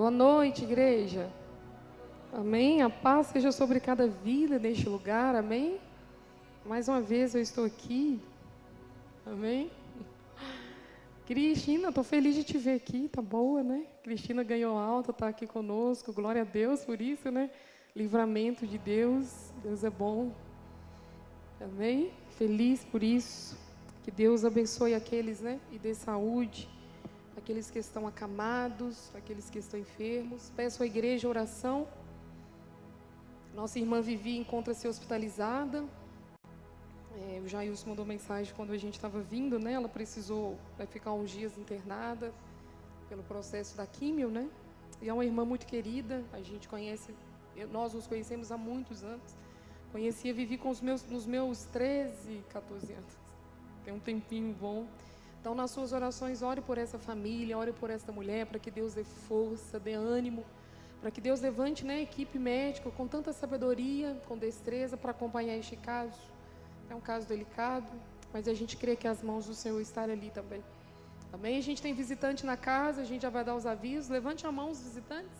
Boa noite, igreja. Amém? A paz seja sobre cada vida neste lugar, amém? Mais uma vez eu estou aqui, amém? Cristina, estou feliz de te ver aqui, tá boa, né? Cristina ganhou alta, está aqui conosco, glória a Deus por isso, né? Livramento de Deus, Deus é bom, amém? Feliz por isso, que Deus abençoe aqueles, né? E dê saúde, aqueles que estão acamados, aqueles que estão enfermos. Peço à igreja oração. Nossa irmã Vivi encontra-se hospitalizada. O Jailson mandou mensagem quando a gente estava vindo, né? Ela vai ficar uns dias internada pelo processo da químio, né? E é uma irmã muito querida, a gente conhece, nós nos conhecemos há muitos anos. Conheci a Vivi nos meus 13, 14 anos. Tem um tempinho bom. Então, nas suas orações, ore por essa família, ore por essa mulher, para que Deus dê força, dê ânimo, para que Deus levante, né, a equipe médica com tanta sabedoria, com destreza, para acompanhar este caso. É um caso delicado, mas a gente crê que as mãos do Senhor estão ali também. Amém? A gente tem visitante na casa, a gente já vai dar os avisos. Levante a mão os visitantes.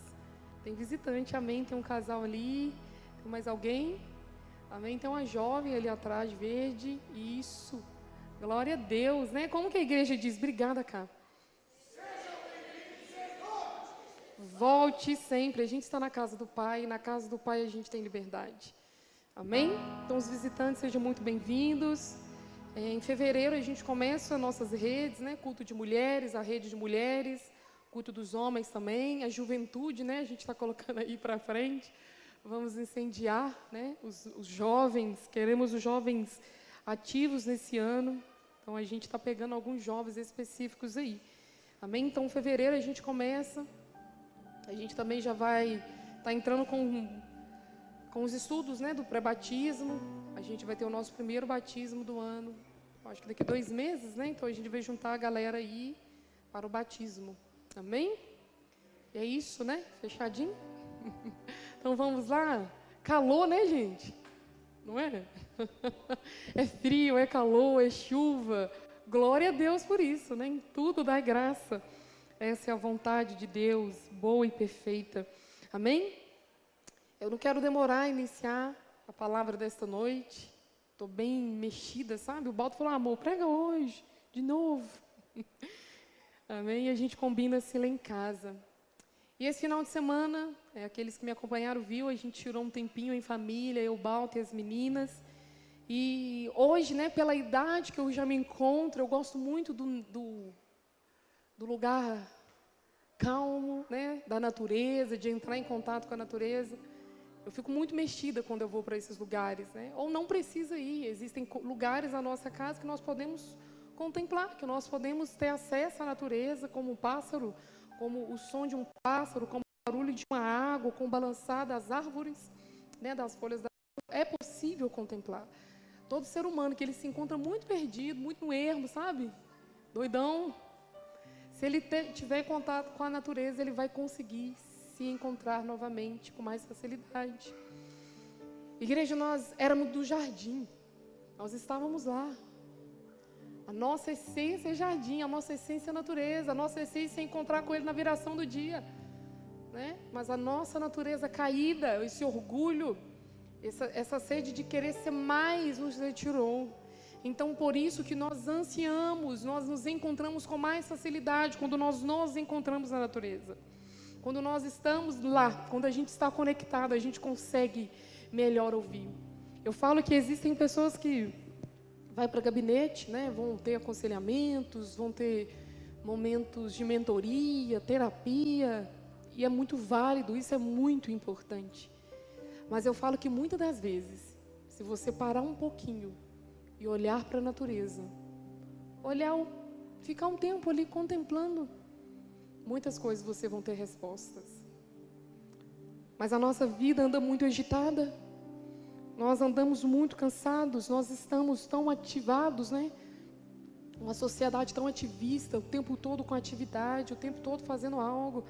Tem visitante, amém? Tem um casal ali, tem mais alguém? Amém? Tem uma jovem ali atrás, verde. Isso. Glória a Deus, né? Como que a igreja diz? Obrigada, cá. Volte sempre. A gente está na casa do Pai. Na casa do Pai a gente tem liberdade. Amém? Então, os visitantes sejam muito bem-vindos. Em fevereiro a gente começa nossas redes, né? Culto de mulheres, a rede de mulheres, culto dos homens também, a juventude, né? A gente está colocando aí para frente. Vamos incendiar, né? Os jovens, queremos os jovens ativos nesse ano. Então, a gente está pegando alguns jovens específicos aí. Amém? Então, em fevereiro a gente começa. A gente também já vai estar entrando com os estudos, né, do pré-batismo. A gente vai ter o nosso primeiro batismo do ano. Acho que daqui a 2 meses, né? Então, a gente vai juntar a galera aí para o batismo. Amém? E é isso, né? Fechadinho? Então, vamos lá. Calor, né, gente? Não é? É frio, é calor, é chuva. Glória a Deus por isso, né? Em tudo dá graça. Essa é a vontade de Deus, boa e perfeita. Amém? Eu não quero demorar a iniciar a palavra desta noite. Estou bem mexida, sabe? O Baldo falou, amor, prega hoje, de novo. Amém? E a gente combina-se lá em casa. E esse final de semana, aqueles que me acompanharam viu, a gente tirou um tempinho em família, eu, o Balto e as meninas. E hoje, né, pela idade que eu já me encontro, eu gosto muito do lugar calmo, né, da natureza, de entrar em contato com a natureza. Eu fico muito mexida quando eu vou para esses lugares, né? Ou não precisa ir, existem lugares na nossa casa que nós podemos contemplar, que nós podemos ter acesso à natureza, como um pássaro, como o som de um pássaro, como o barulho de uma água, com o balançar das árvores, né, das folhas da árvore. É possível contemplar. Todo ser humano que ele se encontra muito perdido, muito no ermo, sabe? Doidão. Se ele tiver contato com a natureza, ele vai conseguir se encontrar novamente com mais facilidade. Igreja, nós éramos do jardim. Nós estávamos lá. A nossa essência é jardim, a nossa essência é natureza, a nossa essência é encontrar com Ele na viração do dia, né? Mas a nossa natureza caída, esse orgulho, essa sede de querer ser mais nos retirou. Então, por isso que nós ansiamos, nós nos encontramos com mais facilidade quando nós nos encontramos na natureza. Quando nós estamos lá, quando a gente está conectado, a gente consegue melhor ouvir. Eu falo que existem pessoas que vai para gabinete, né? Vão ter aconselhamentos, vão ter momentos de mentoria, terapia, e é muito válido, isso é muito importante. Mas eu falo que muitas das vezes, se você parar um pouquinho e olhar para a natureza, ficar um tempo ali contemplando, muitas coisas você vão ter respostas. Mas a nossa vida anda muito agitada. Nós andamos muito cansados, nós estamos tão ativados, né? Uma sociedade tão ativista, o tempo todo com atividade, o tempo todo fazendo algo,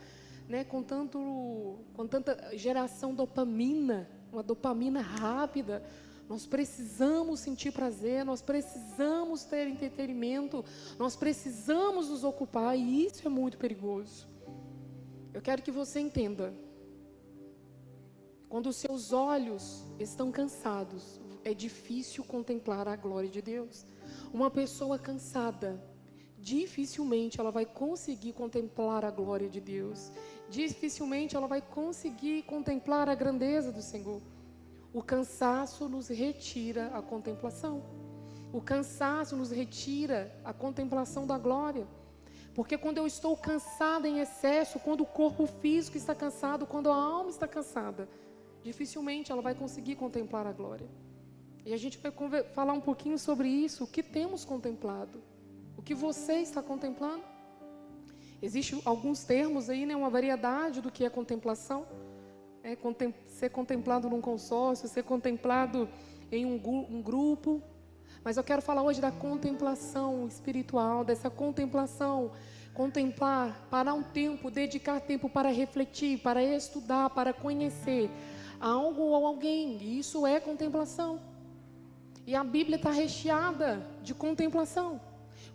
né? Com tanta geração dopamina, uma dopamina rápida. Nós precisamos sentir prazer, nós precisamos ter entretenimento, nós precisamos nos ocupar, e isso é muito perigoso. Eu quero que você entenda. Quando os seus olhos estão cansados, é difícil contemplar a glória de Deus. Uma pessoa cansada, dificilmente ela vai conseguir contemplar a glória de Deus. Dificilmente ela vai conseguir contemplar a grandeza do Senhor. O cansaço nos retira a contemplação. O cansaço nos retira a contemplação da glória. Porque quando eu estou cansada em excesso, quando o corpo físico está cansado, quando a alma está cansada, dificilmente ela vai conseguir contemplar a glória. E a gente vai falar um pouquinho sobre isso, o que temos contemplado, o que você está contemplando. Existem alguns termos aí, né, uma variedade do que é contemplação. Ser contemplado num consórcio, ser contemplado em um grupo. Mas eu quero falar hoje da contemplação espiritual, dessa contemplação. Contemplar, parar um tempo, dedicar tempo para refletir, para estudar, para conhecer algo ou alguém. E isso é contemplação. E a Bíblia está recheada de contemplação.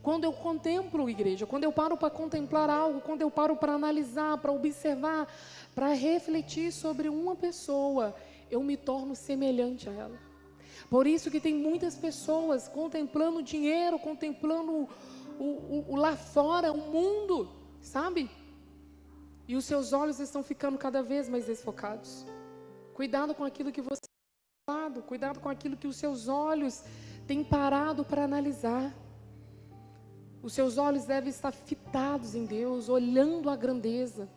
Quando eu contemplo, igreja, quando eu paro para contemplar algo, quando eu paro para analisar, para observar, para refletir sobre uma pessoa, eu me torno semelhante a ela. Por isso que tem muitas pessoas contemplando o dinheiro, contemplando o lá fora, o mundo, sabe? E os seus olhos estão ficando cada vez mais desfocados. Cuidado com aquilo que você tem falado, cuidado com aquilo que os seus olhos têm parado para analisar. Os seus olhos devem estar fitados em Deus, olhando a grandeza.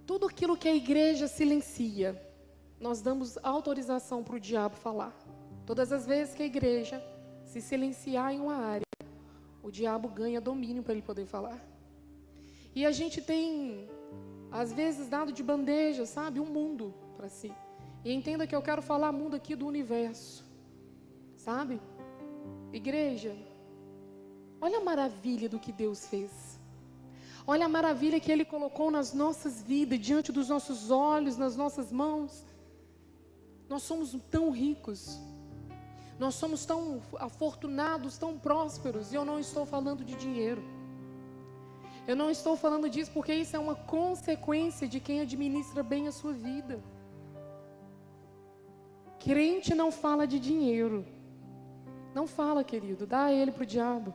Tudo aquilo que a igreja silencia, nós damos autorização para o diabo falar. Todas as vezes que a igreja se silenciar em uma área, o diabo ganha domínio para ele poder falar. E a gente tem, às vezes, dado de bandeja, sabe, um mundo para si. E entenda que eu quero falar mundo aqui do universo, sabe? Igreja, olha a maravilha do que Deus fez. Olha a maravilha que Ele colocou nas nossas vidas, diante dos nossos olhos, nas nossas mãos. Nós somos tão ricos, nós somos tão afortunados, tão prósperos, e eu não estou falando de dinheiro. Eu não estou falando disso porque isso é uma consequência de quem administra bem a sua vida. Crente não fala de dinheiro. Não fala, querido, dá ele para o diabo.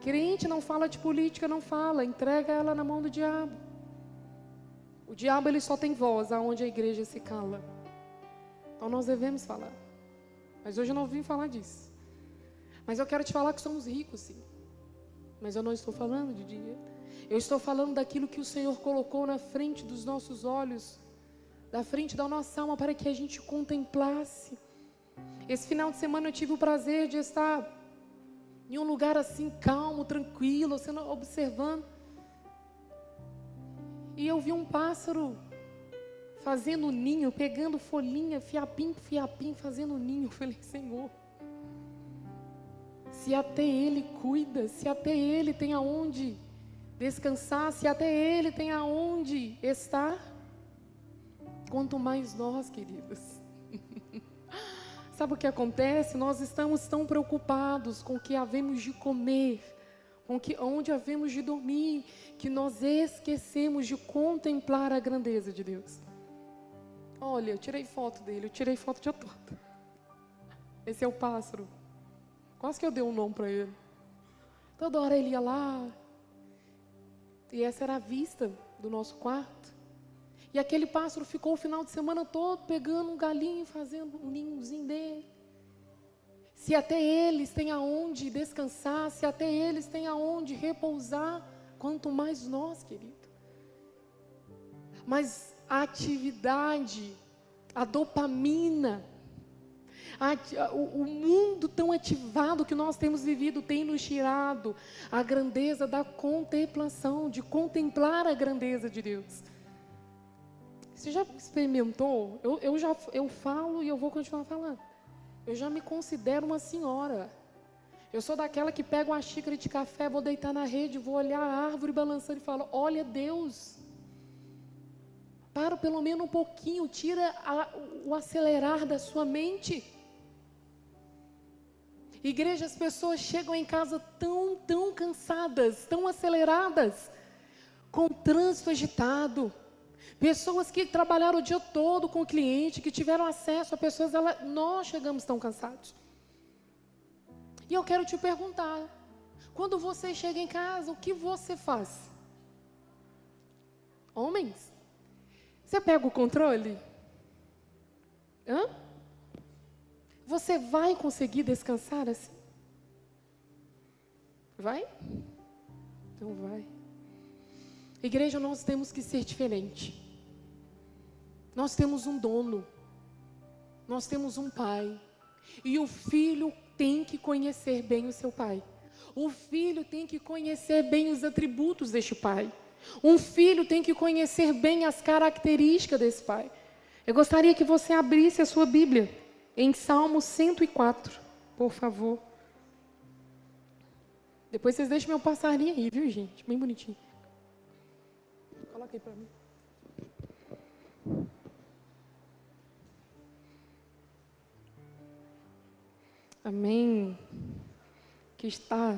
Crente não fala de política, não fala, entrega ela na mão do diabo. O diabo ele só tem voz aonde a igreja se cala. Então nós devemos falar. Mas hoje eu não vim falar disso. Mas eu quero te falar que somos ricos, sim. Mas eu não estou falando de dinheiro. Eu estou falando daquilo que o Senhor colocou na frente dos nossos olhos, da frente da nossa alma, para que a gente contemplasse. Esse final de semana eu tive o prazer de estar em um lugar assim, calmo, tranquilo, sendo observando. E eu vi um pássaro fazendo ninho, pegando folhinha, fiapim, fazendo ninho. Eu falei, Senhor, se até Ele cuida, se até Ele tem aonde descansar, se até Ele tem aonde estar, quanto mais nós, queridos. Sabe o que acontece? Nós estamos tão preocupados com o que havemos de comer, com onde havemos de dormir, que nós esquecemos de contemplar a grandeza de Deus. Olha, eu tirei foto dele, eu tirei foto de toda. Esse é o pássaro. Quase que eu dei um nome para ele. Toda hora ele ia lá. E essa era a vista do nosso quarto. E aquele pássaro ficou o final de semana todo pegando um galinho e fazendo um ninhozinho dele. Se até eles têm aonde descansar, se até eles têm aonde repousar, quanto mais nós, querido. Mas a atividade, a dopamina, o mundo tão ativado que nós temos vivido tem nos tirado a grandeza da contemplação, de contemplar a grandeza de Deus. Você já experimentou? Eu falo e eu vou continuar falando. Eu já me considero uma senhora. Eu sou daquela que pega uma xícara de café, vou deitar na rede, vou olhar a árvore balançando e falo, olha Deus. Para pelo menos um pouquinho, tira o acelerar da sua mente. Igreja, as pessoas chegam em casa tão cansadas, tão aceleradas. com trânsito agitado. Pessoas que trabalharam o dia todo com o cliente, que tiveram acesso a pessoas, nós chegamos tão cansados. E eu quero te perguntar, quando você chega em casa, o que você faz? Homens, você pega o controle? Você vai conseguir descansar assim? Vai? Então vai. Igreja, nós temos que ser diferente. Nós temos um dono. Nós temos um pai. E o filho tem que conhecer bem o seu pai. O filho tem que conhecer bem os atributos deste pai. Um filho tem que conhecer bem as características desse pai. Eu gostaria que você abrisse a sua Bíblia em Salmo 104, por favor. Depois vocês deixam meu passarinho aí, viu, gente? Bem bonitinho. Coloca aí para mim. Amém. Que está.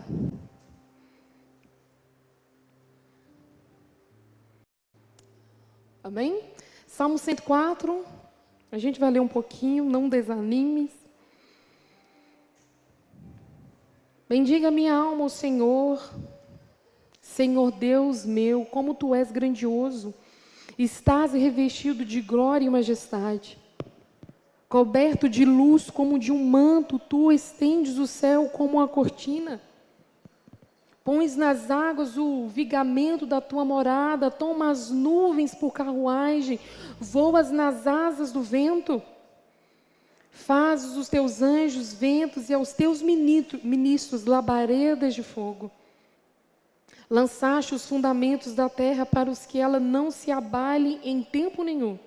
Amém? Salmo 104. A gente vai ler um pouquinho, não desanime. Bendiga minha alma ao Senhor. Senhor Deus meu, como tu és grandioso. Estás revestido de glória e majestade. Coberto de luz como de um manto, tu estendes o céu como uma cortina. Pões nas águas o vigamento da tua morada, toma as nuvens por carruagem, voas nas asas do vento. Fazes os teus anjos ventos e aos teus ministros labaredas de fogo. Lançaste os fundamentos da terra para os que ela não se abale em tempo nenhum.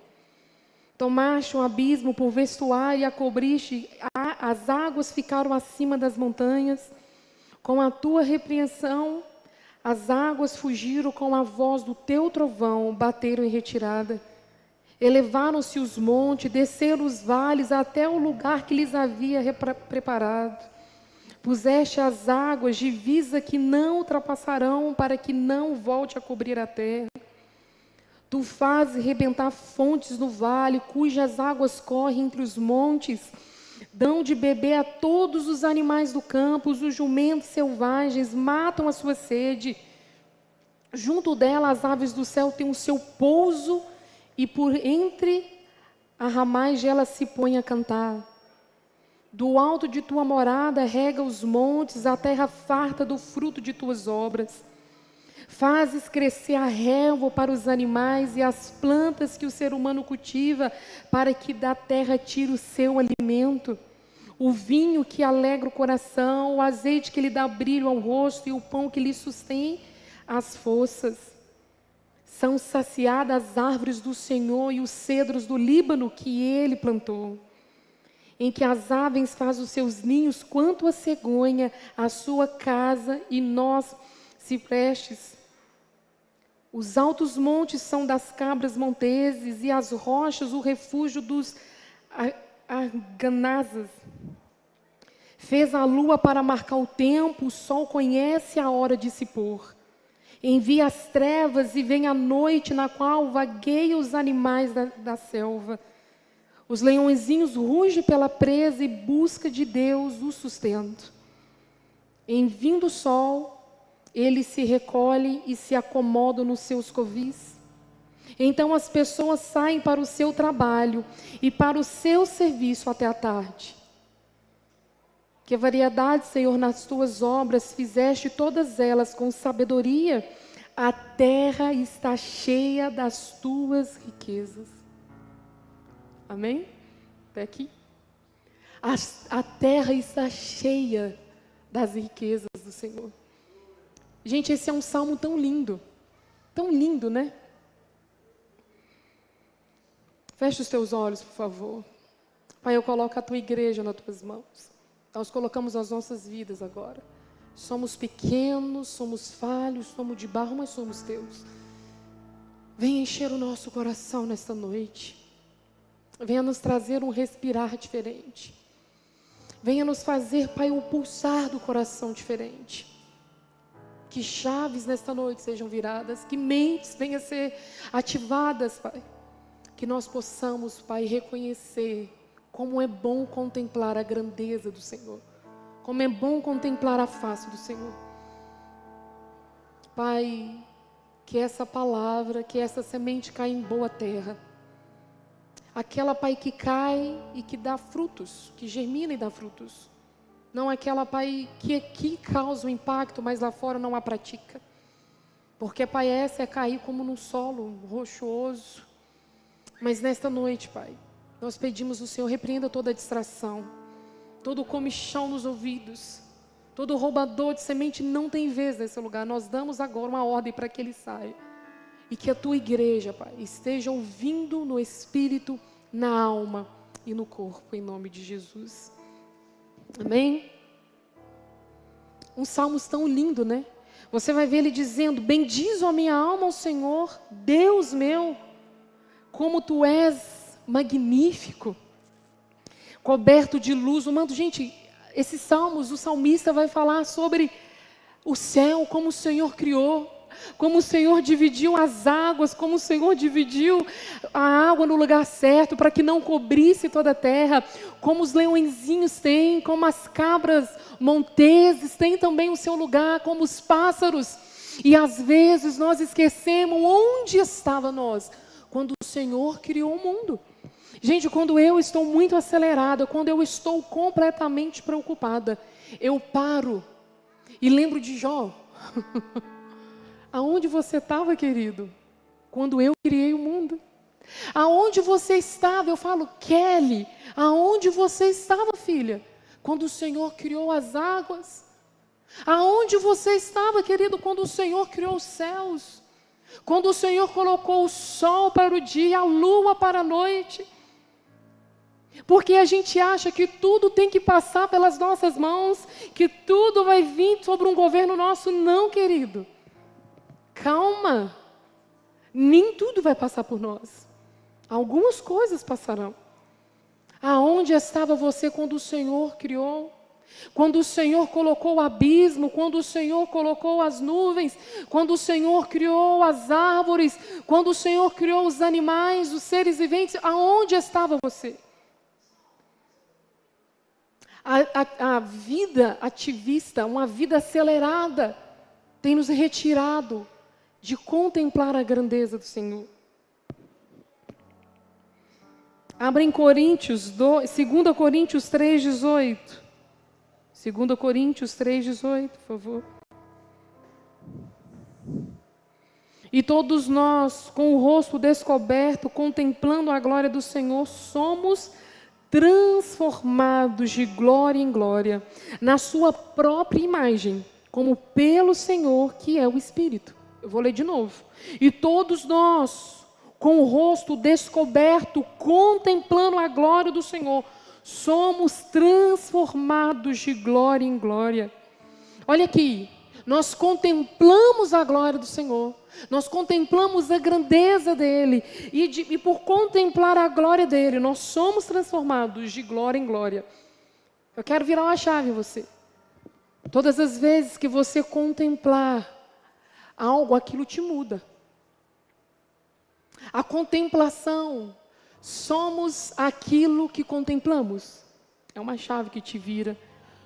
Tomaste um abismo por vestuário e a cobriste, as águas ficaram acima das montanhas. Com a tua repreensão, as águas fugiram com a voz do teu trovão, bateram em retirada. Elevaram-se os montes, desceram os vales até o lugar que lhes havia preparado. Puseste as águas, divisa que não ultrapassarão, para que não volte a cobrir a terra. Tu fazes rebentar fontes no vale, cujas águas correm entre os montes. Dão de beber a todos os animais do campo, os jumentos selvagens, matam a sua sede. Junto dela as aves do céu têm o seu pouso, e por entre a ramais ela se põe a cantar. Do alto de tua morada rega os montes, a terra farta do fruto de tuas obras. Fazes crescer a relva para os animais e as plantas que o ser humano cultiva, para que da terra tire o seu alimento. O vinho que alegra o coração, o azeite que lhe dá brilho ao rosto e o pão que lhe sustém as forças. São saciadas as árvores do Senhor e os cedros do Líbano que ele plantou. Em que as aves fazem os seus ninhos, quanto a cegonha, a sua casa e nós ciprestes. Os altos montes são das cabras monteses e as rochas o refúgio dos arganazes. Fez a lua para marcar o tempo, o sol conhece a hora de se pôr. Envia as trevas e vem a noite na qual vagueiam os animais da selva. Os leõezinhos rugem pela presa e busca de Deus o sustento. Em vindo o sol, eles se recolhem e se acomodam nos seus covis. Então as pessoas saem para o seu trabalho e para o seu serviço até a tarde. Que variedade, Senhor, nas tuas obras, fizeste todas elas com sabedoria. A terra está cheia das tuas riquezas. Amém? Até aqui. A terra está cheia das riquezas do Senhor. Gente, esse é um salmo tão lindo, né? Feche os teus olhos, por favor. Pai, eu coloco a tua igreja nas tuas mãos. Nós colocamos as nossas vidas agora. Somos pequenos, somos falhos, somos de barro, mas somos teus. Venha encher o nosso coração nesta noite. Venha nos trazer um respirar diferente. Venha nos fazer, Pai, um pulsar do coração diferente. Que chaves nesta noite sejam viradas, que mentes venham a ser ativadas, Pai. Que nós possamos, Pai, reconhecer como é bom contemplar a grandeza do Senhor. Como é bom contemplar a face do Senhor. Pai, que essa palavra, que essa semente caia em boa terra. Aquela, Pai, que cai e que dá frutos, que germina e dá frutos. Não aquela, Pai, que aqui causa o impacto, mas lá fora não a pratica. Porque, Pai, essa é cair como num solo rochoso. Mas nesta noite, Pai, nós pedimos ao Senhor, repreenda toda distração, todo comichão nos ouvidos, todo roubador de semente não tem vez nesse lugar. Nós damos agora uma ordem para que ele saia. E que a tua igreja, Pai, esteja ouvindo no espírito, na alma e no corpo, em nome de Jesus. Amém? Um salmo tão lindo, né? Você vai ver ele dizendo: bendiz a minha alma ao Senhor, Deus meu, como tu és magnífico, coberto de luz. Gente, esses salmos, o salmista vai falar sobre o céu, como o Senhor criou, como o Senhor dividiu as águas, como o Senhor dividiu a água no lugar certo, para que não cobrisse toda a terra, como os leõezinhos têm, como as cabras monteses têm também o seu lugar, como os pássaros. E às vezes nós esquecemos onde estava nós, quando o Senhor criou o mundo. Gente, quando eu estou muito acelerada, quando eu estou completamente preocupada, eu paro e lembro de Jó. Aonde você estava, querido? Quando eu criei o mundo. Aonde você estava? Eu falo, Kelly, aonde você estava, filha? Quando o Senhor criou as águas. Aonde você estava, querido, quando o Senhor criou os céus? Quando o Senhor colocou o sol para o dia, a lua para a noite? Porque a gente acha que tudo tem que passar pelas nossas mãos, que tudo vai vir sobre um governo nosso. Não, querido. Calma, nem tudo vai passar por nós. Algumas coisas passarão. Aonde estava você quando o Senhor criou? Quando o Senhor colocou o abismo, quando o Senhor colocou as nuvens, quando o Senhor criou as árvores, quando o Senhor criou os animais, os seres viventes, aonde estava você? A vida ativista, uma vida acelerada, tem nos retirado de contemplar a grandeza do Senhor. Abra em Coríntios, 2 Coríntios 3,18. 2 Coríntios 3,18, por favor. E todos nós, com o rosto descoberto, contemplando a glória do Senhor, somos transformados de glória em glória, na sua própria imagem, como pelo Senhor, que é o Espírito. Eu vou ler de novo. E todos nós, com o rosto descoberto, contemplando a glória do Senhor, somos transformados de glória em glória. Olha aqui, nós contemplamos a glória do Senhor, nós contemplamos a grandeza dEle, e por contemplar a glória dEle, nós somos transformados de glória em glória. Eu quero virar uma chave em você. Todas as vezes que você contemplar algo, aquilo te muda. A contemplação, somos aquilo que contemplamos. É uma chave que te vira.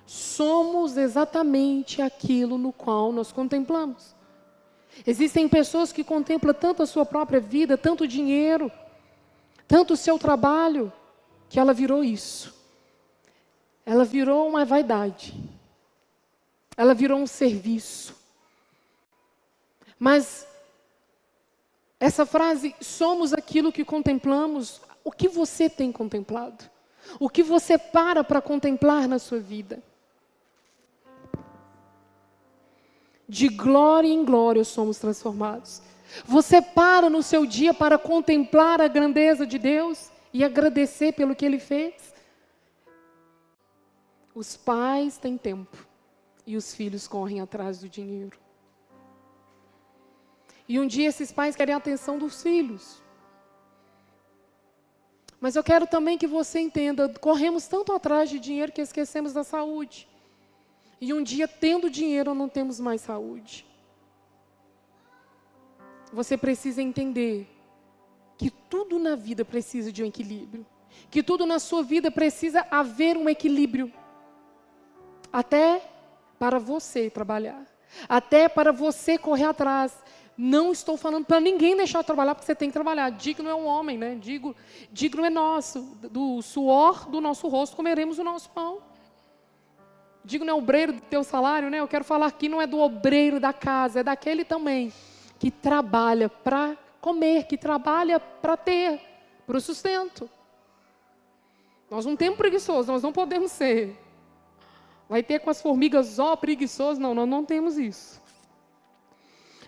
Somos exatamente aquilo no qual nós contemplamos. Existem pessoas que contemplam tanto a sua própria vida, tanto o dinheiro, tanto o seu trabalho, que ela virou isso. Ela virou uma vaidade. Ela virou um serviço. Mas essa frase, somos aquilo que contemplamos, o que você tem contemplado? O que você para contemplar na sua vida? De glória em glória somos transformados. Você para no seu dia para contemplar a grandeza de Deus e agradecer pelo que Ele fez? Os pais têm tempo e os filhos correm atrás do dinheiro. E um dia esses pais querem a atenção dos filhos. Mas eu quero também que você entenda, corremos tanto atrás de dinheiro que esquecemos da saúde. E um dia, tendo dinheiro, não temos mais saúde. você precisa entender que tudo na vida precisa de um equilíbrio. Que tudo na sua vida precisa haver um equilíbrio. Até para você trabalhar. Até para você correr atrás. Não estou falando para ninguém deixar de trabalhar, porque você tem que trabalhar. Digno é um homem, né? Digno é nosso. Do suor do nosso rosto comeremos o nosso pão. Digno é o obreiro do teu salário, né? Eu quero falar aqui, não é do obreiro da casa, é daquele também que trabalha para comer, que trabalha para ter, para o sustento. Nós não temos preguiçosos, nós não podemos ser. Vai ter com as formigas, preguiçosos. Não, nós não temos isso.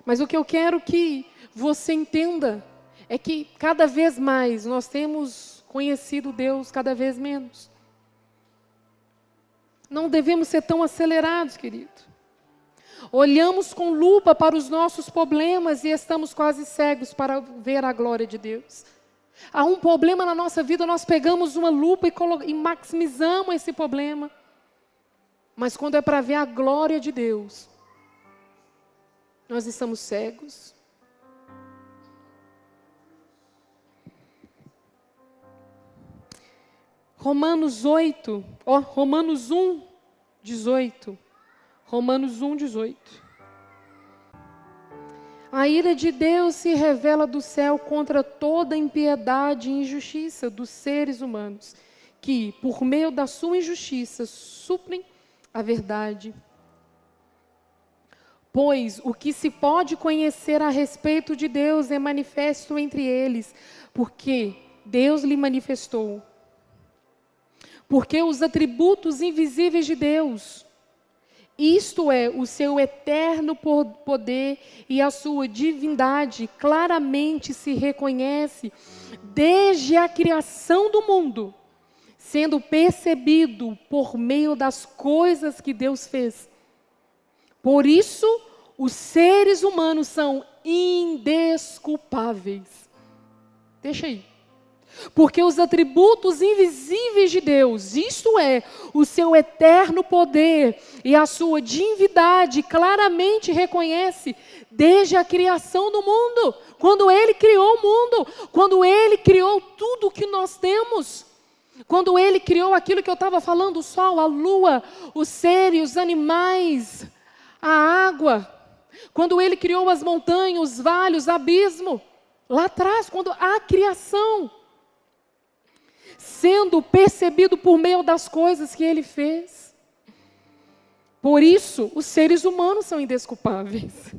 Mas o que eu quero que você entenda é que cada vez mais nós temos conhecido Deus cada vez menos. Não devemos ser tão acelerados, querido. Olhamos com lupa para os nossos problemas e estamos quase cegos para ver a glória de Deus. Há um problema na nossa vida, nós pegamos uma lupa e maximizamos esse problema. Mas quando é para ver a glória de Deus, nós estamos cegos. Romanos 1, 18. Romanos 1, 18. A ira de Deus se revela do céu contra toda impiedade e injustiça dos seres humanos, que, por meio da sua injustiça, suprem a verdade. Pois o que se pode conhecer a respeito de Deus é manifesto entre eles, porque Deus lhe manifestou. Porque os atributos invisíveis de Deus, isto é, o seu eterno poder e a sua divindade, claramente se reconhece desde a criação do mundo, sendo percebido por meio das coisas que Deus fez. Por isso, os seres humanos são indesculpáveis. Deixa aí. Porque os atributos invisíveis de Deus, isto é, o seu eterno poder e a sua divindade, claramente reconhece desde a criação do mundo, quando Ele criou o mundo, quando Ele criou tudo o que nós temos, quando Ele criou aquilo que eu estava falando, o sol, a lua, os seres, os animais, a água, quando Ele criou as montanhas, os vales, o abismo, lá atrás, quando a criação, sendo percebido por meio das coisas que Ele fez. Por isso, os seres humanos são indesculpáveis.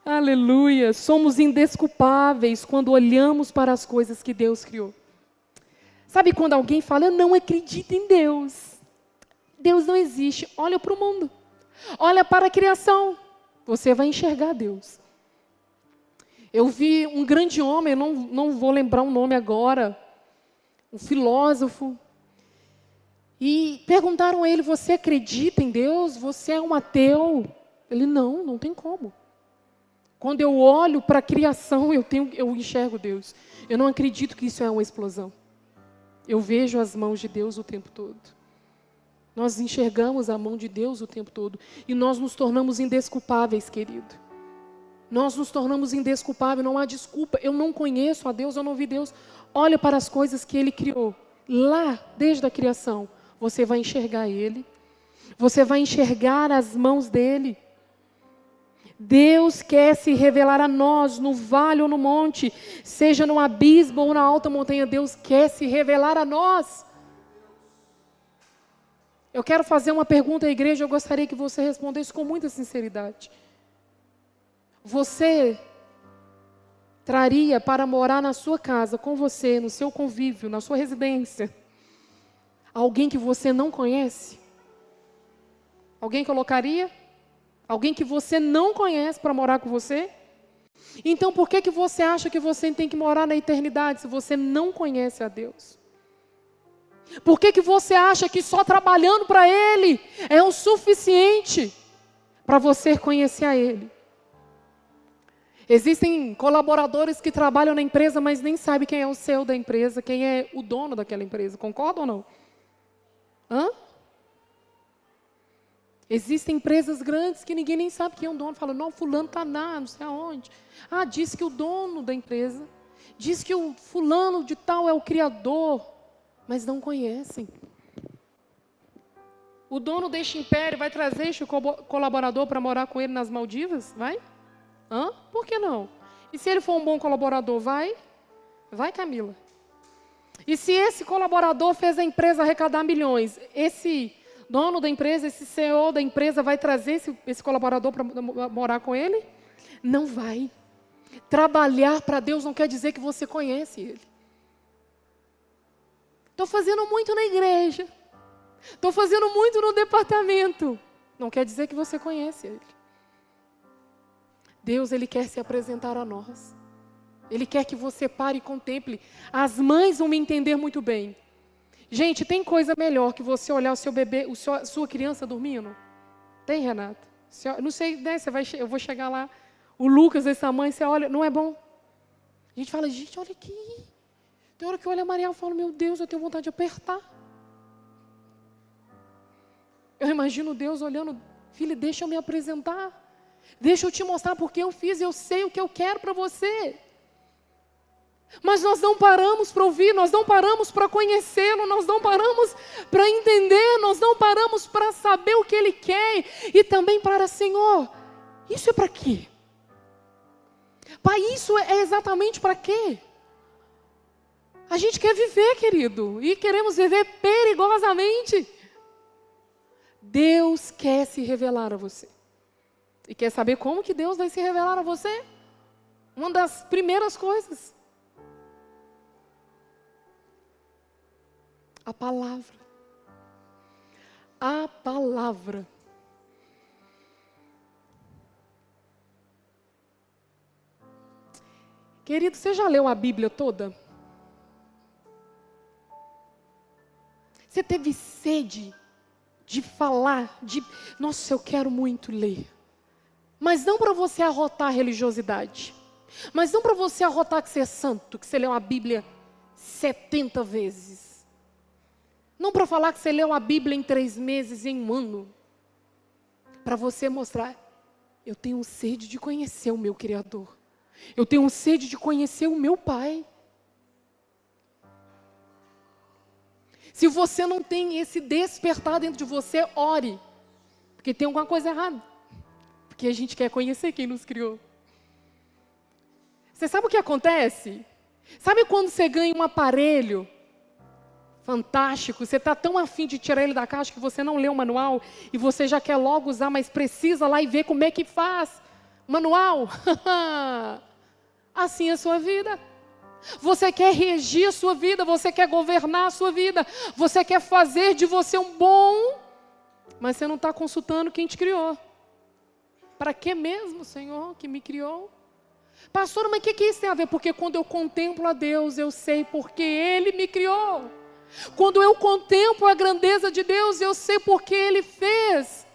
Aleluia! Somos indesculpáveis quando olhamos para as coisas que Deus criou. Sabe quando alguém fala, eu não acredito em Deus. Deus não existe. Olha para o mundo. Olha para a criação. Você vai enxergar Deus. Eu vi um grande homem, não vou lembrar o nome agora, um filósofo, e perguntaram a ele, você acredita em Deus? Você é um ateu? Ele, não tem como. Quando eu olho para a criação, eu enxergo Deus. Eu não acredito que isso é uma explosão. Eu vejo as mãos de Deus o tempo todo. Nós enxergamos a mão de Deus o tempo todo. E nós nos tornamos indesculpáveis, querido. Nós nos tornamos indesculpáveis, não há desculpa. Eu não conheço a Deus, eu não vi Deus. Olha para as coisas que Ele criou. Lá, desde a criação, você vai enxergar Ele. Você vai enxergar as mãos dEle. Deus quer se revelar a nós, no vale ou no monte, seja no abismo ou na alta montanha. Deus quer se revelar a nós. Eu quero fazer uma pergunta à igreja, eu gostaria que você respondesse com muita sinceridade. Você traria para morar na sua casa, com você, no seu convívio, na sua residência, alguém que você não conhece? Alguém colocaria? Alguém que você não conhece para morar com você? Então por que você acha que você tem que morar na eternidade se você não conhece a Deus? Por que você acha que só trabalhando para Ele é o suficiente para você conhecer a Ele? Existem colaboradores que trabalham na empresa, mas nem sabem quem é o CEO da empresa, quem é o dono daquela empresa. Concorda ou não? Existem empresas grandes que ninguém nem sabe quem é o dono. Fala, não, fulano está não sei aonde. Ah, diz que o dono da empresa, diz que o fulano de tal é o criador, mas não conhecem. O dono deste império vai trazer este colaborador para morar com ele nas Maldivas? Vai? Hã? Por que não? E se ele for um bom colaborador, vai? Vai, Camila. E se esse colaborador fez a empresa arrecadar milhões, esse dono da empresa, esse CEO da empresa vai trazer esse colaborador para morar com ele? Não vai. Trabalhar para Deus não quer dizer que você conhece Ele. Estou fazendo muito na igreja. Estou fazendo muito no departamento. Não quer dizer que você conhece Ele. Deus, Ele quer se apresentar a nós. Ele quer que você pare e contemple. As mães vão me entender muito bem. Gente, tem coisa melhor que você olhar o seu bebê, sua criança dormindo? Tem, Renata? Não sei, né? Eu vou chegar lá. O Lucas, essa mãe, você olha, não é bom? A gente fala, gente, olha aqui. Tem hora que eu olho a Maria e falo, meu Deus, eu tenho vontade de apertar. Eu imagino Deus olhando, filha, deixa eu me apresentar. Deixa eu te mostrar porque eu fiz, eu sei o que eu quero para você. Mas nós não paramos para ouvir, nós não paramos para conhecê-lo, nós não paramos para entender, nós não paramos para saber o que Ele quer. E também para, Senhor, isso é para quê? Pai, isso é exatamente para quê? A gente quer viver, querido, e queremos viver perigosamente. Deus quer se revelar a você. E quer saber como que Deus vai se revelar a você? Uma das primeiras coisas. A palavra. A palavra. Querido, você já leu a Bíblia toda? Você teve sede de falar, nossa, eu quero muito ler. Mas não para você arrotar a religiosidade. Mas não para você arrotar que você é santo, que você leu a Bíblia 70 vezes. Não para falar que você leu a Bíblia em 3 meses, em 1 ano. Para você mostrar, eu tenho sede de conhecer o meu Criador. Eu tenho sede de conhecer o meu Pai. Se você não tem esse despertar dentro de você, ore. Porque tem alguma coisa errada. Porque a gente quer conhecer quem nos criou. Você sabe o que acontece? Sabe quando você ganha um aparelho fantástico, você está tão afim de tirar ele da caixa que você não lê o manual e você já quer logo usar, mas precisa lá e ver como é que faz. Manual? Assim é a sua vida. Você quer regir a sua vida, você quer governar a sua vida, você quer fazer de você um bom, mas você não está consultando quem te criou. Para que mesmo, Senhor, que me criou? Pastor, mas o que isso tem a ver? Porque quando eu contemplo a Deus, eu sei porque Ele me criou. Quando eu contemplo a grandeza de Deus, eu sei porque Ele fez.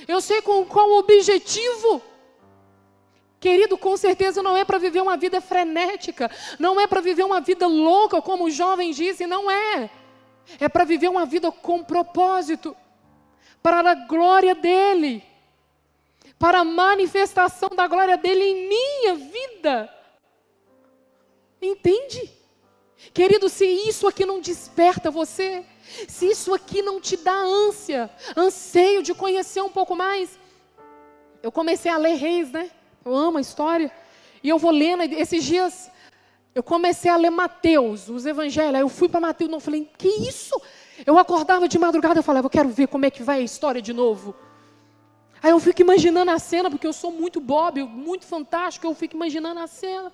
Eu sei com qual objetivo. Querido, com certeza não é para viver uma vida frenética, não é para viver uma vida louca, como os jovens dizem, não é. É para viver uma vida com propósito, para a glória dEle, para a manifestação da glória dEle em minha vida. Entende? Querido, se isso aqui não desperta você, se isso aqui não te dá anseio de conhecer um pouco mais. Eu comecei a ler Reis, né? Eu amo a história. E eu vou lendo, esses dias, eu comecei a ler Mateus, os evangelhos. Aí eu fui para Mateus e não falei, que isso? Eu acordava de madrugada e falava, eu quero ver como é que vai a história de novo. Aí eu fico imaginando a cena, porque eu sou muito Bob, muito fantástico, eu fico imaginando a cena.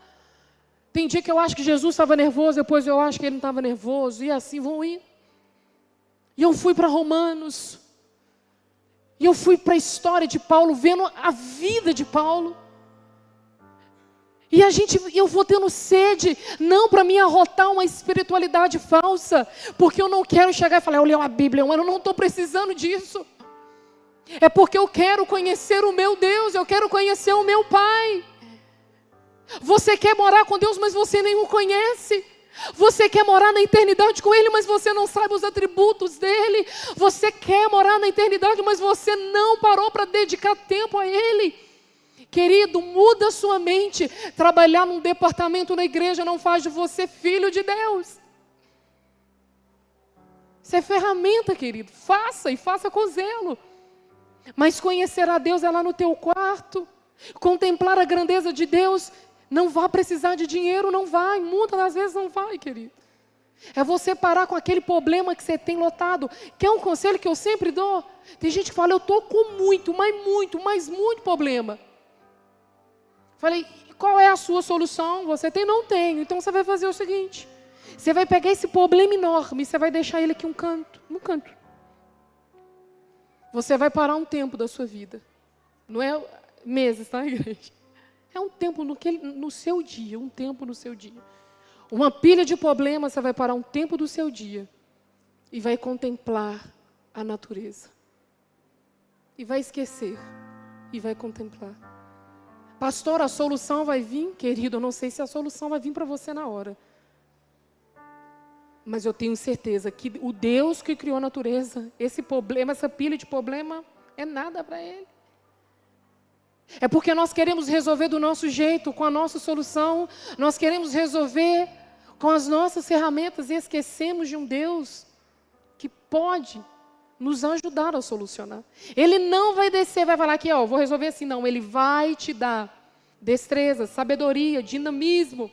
Tem dia que eu acho que Jesus estava nervoso, depois eu acho que ele não estava nervoso, e assim vão ir. E eu fui para Romanos, e eu fui para a história de Paulo, vendo a vida de Paulo. E eu vou tendo sede, não para me arrotar uma espiritualidade falsa, porque eu não quero chegar e falar, eu leio a Bíblia, eu não estou precisando disso. É porque eu quero conhecer o meu Deus, eu quero conhecer o meu Pai. Você quer morar com Deus, mas você nem o conhece. Você quer morar na eternidade com Ele, mas você não sabe os atributos dEle. Você quer morar na eternidade, mas você não parou para dedicar tempo a Ele. Querido, muda a sua mente. Trabalhar num departamento na igreja não faz de você filho de Deus. Isso é ferramenta, querido. Faça e faça com zelo. Mas conhecer a Deus é lá no teu quarto. Contemplar a grandeza de Deus. Não vai precisar de dinheiro, não vai. Muitas das vezes não vai, querido. É você parar com aquele problema que você tem lotado. Quer um conselho que eu sempre dou? Tem gente que fala, eu estou com muito problema. Falei, qual é a sua solução? Você tem? Não tenho. Então você vai fazer o seguinte. Você vai pegar esse problema enorme e você vai deixar ele aqui no canto. Você vai parar um tempo da sua vida. Não é meses, tá, igreja? É um tempo no seu dia, um tempo no seu dia. Uma pilha de problemas, você vai parar um tempo do seu dia e vai contemplar a natureza. E vai esquecer e vai contemplar. Pastor, a solução vai vir? Querido, eu não sei se a solução vai vir para você na hora. Mas eu tenho certeza que o Deus que criou a natureza, esse problema, essa pilha de problema, é nada para Ele. É porque nós queremos resolver do nosso jeito, com a nossa solução. Nós queremos resolver com as nossas ferramentas e esquecemos de um Deus que pode nos ajudar a solucionar. Ele não vai descer, vai falar aqui, ó, vou resolver assim. Não, Ele vai te dar destreza, sabedoria, dinamismo.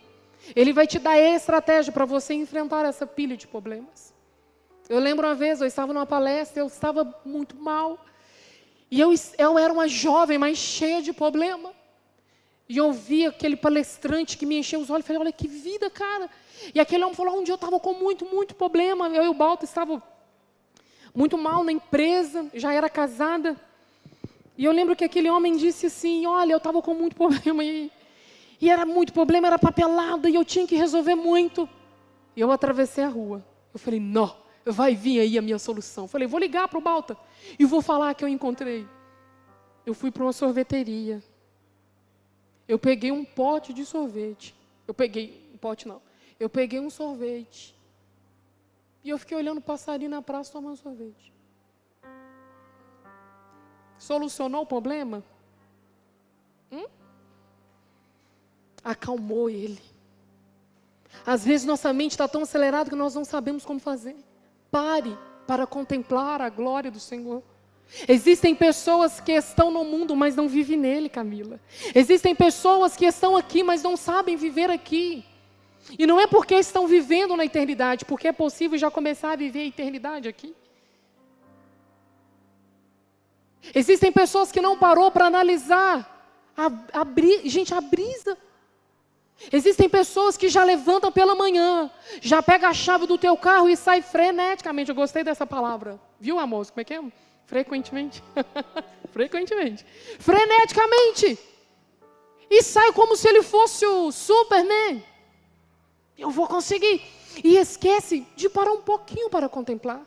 Ele vai te dar estratégia para você enfrentar essa pilha de problemas. Eu lembro uma vez, eu estava numa palestra, eu estava muito mal. E eu era uma jovem, mas cheia de problema. E eu vi aquele palestrante que me encheu os olhos. Falei, olha que vida, cara. E aquele homem falou, um dia eu estava com muito problema. Eu e o Balto estava muito mal na empresa, já era casada. E eu lembro que aquele homem disse assim, olha, eu estava com muito problema. E era muito problema, era papelada. E eu tinha que resolver muito. E eu atravessei a rua. Eu falei, não, vai vir aí a minha solução. Eu falei, vou ligar para o Balta e vou falar que eu encontrei. Eu fui para uma sorveteria. Eu peguei um pote de sorvete. Eu peguei um sorvete. E eu fiquei olhando o passarinho na praça tomando sorvete. Solucionou o problema? Acalmou ele. Às vezes nossa mente está tão acelerada que nós não sabemos como fazer. Pare para contemplar a glória do Senhor. Existem pessoas que estão no mundo, mas não vivem nele, Camila. Existem pessoas que estão aqui, mas não sabem viver aqui. E não é porque estão vivendo na eternidade, porque é possível já começar a viver a eternidade aqui. Existem pessoas que não parou para analisar a brisa. Existem pessoas que já levantam pela manhã, já pega a chave do teu carro e sai freneticamente. Eu gostei dessa palavra. Viu, Amos? Como é que é? Frequentemente. Frequentemente. Freneticamente. E sai como se ele fosse o Superman. Eu vou conseguir. E esquece de parar um pouquinho para contemplar.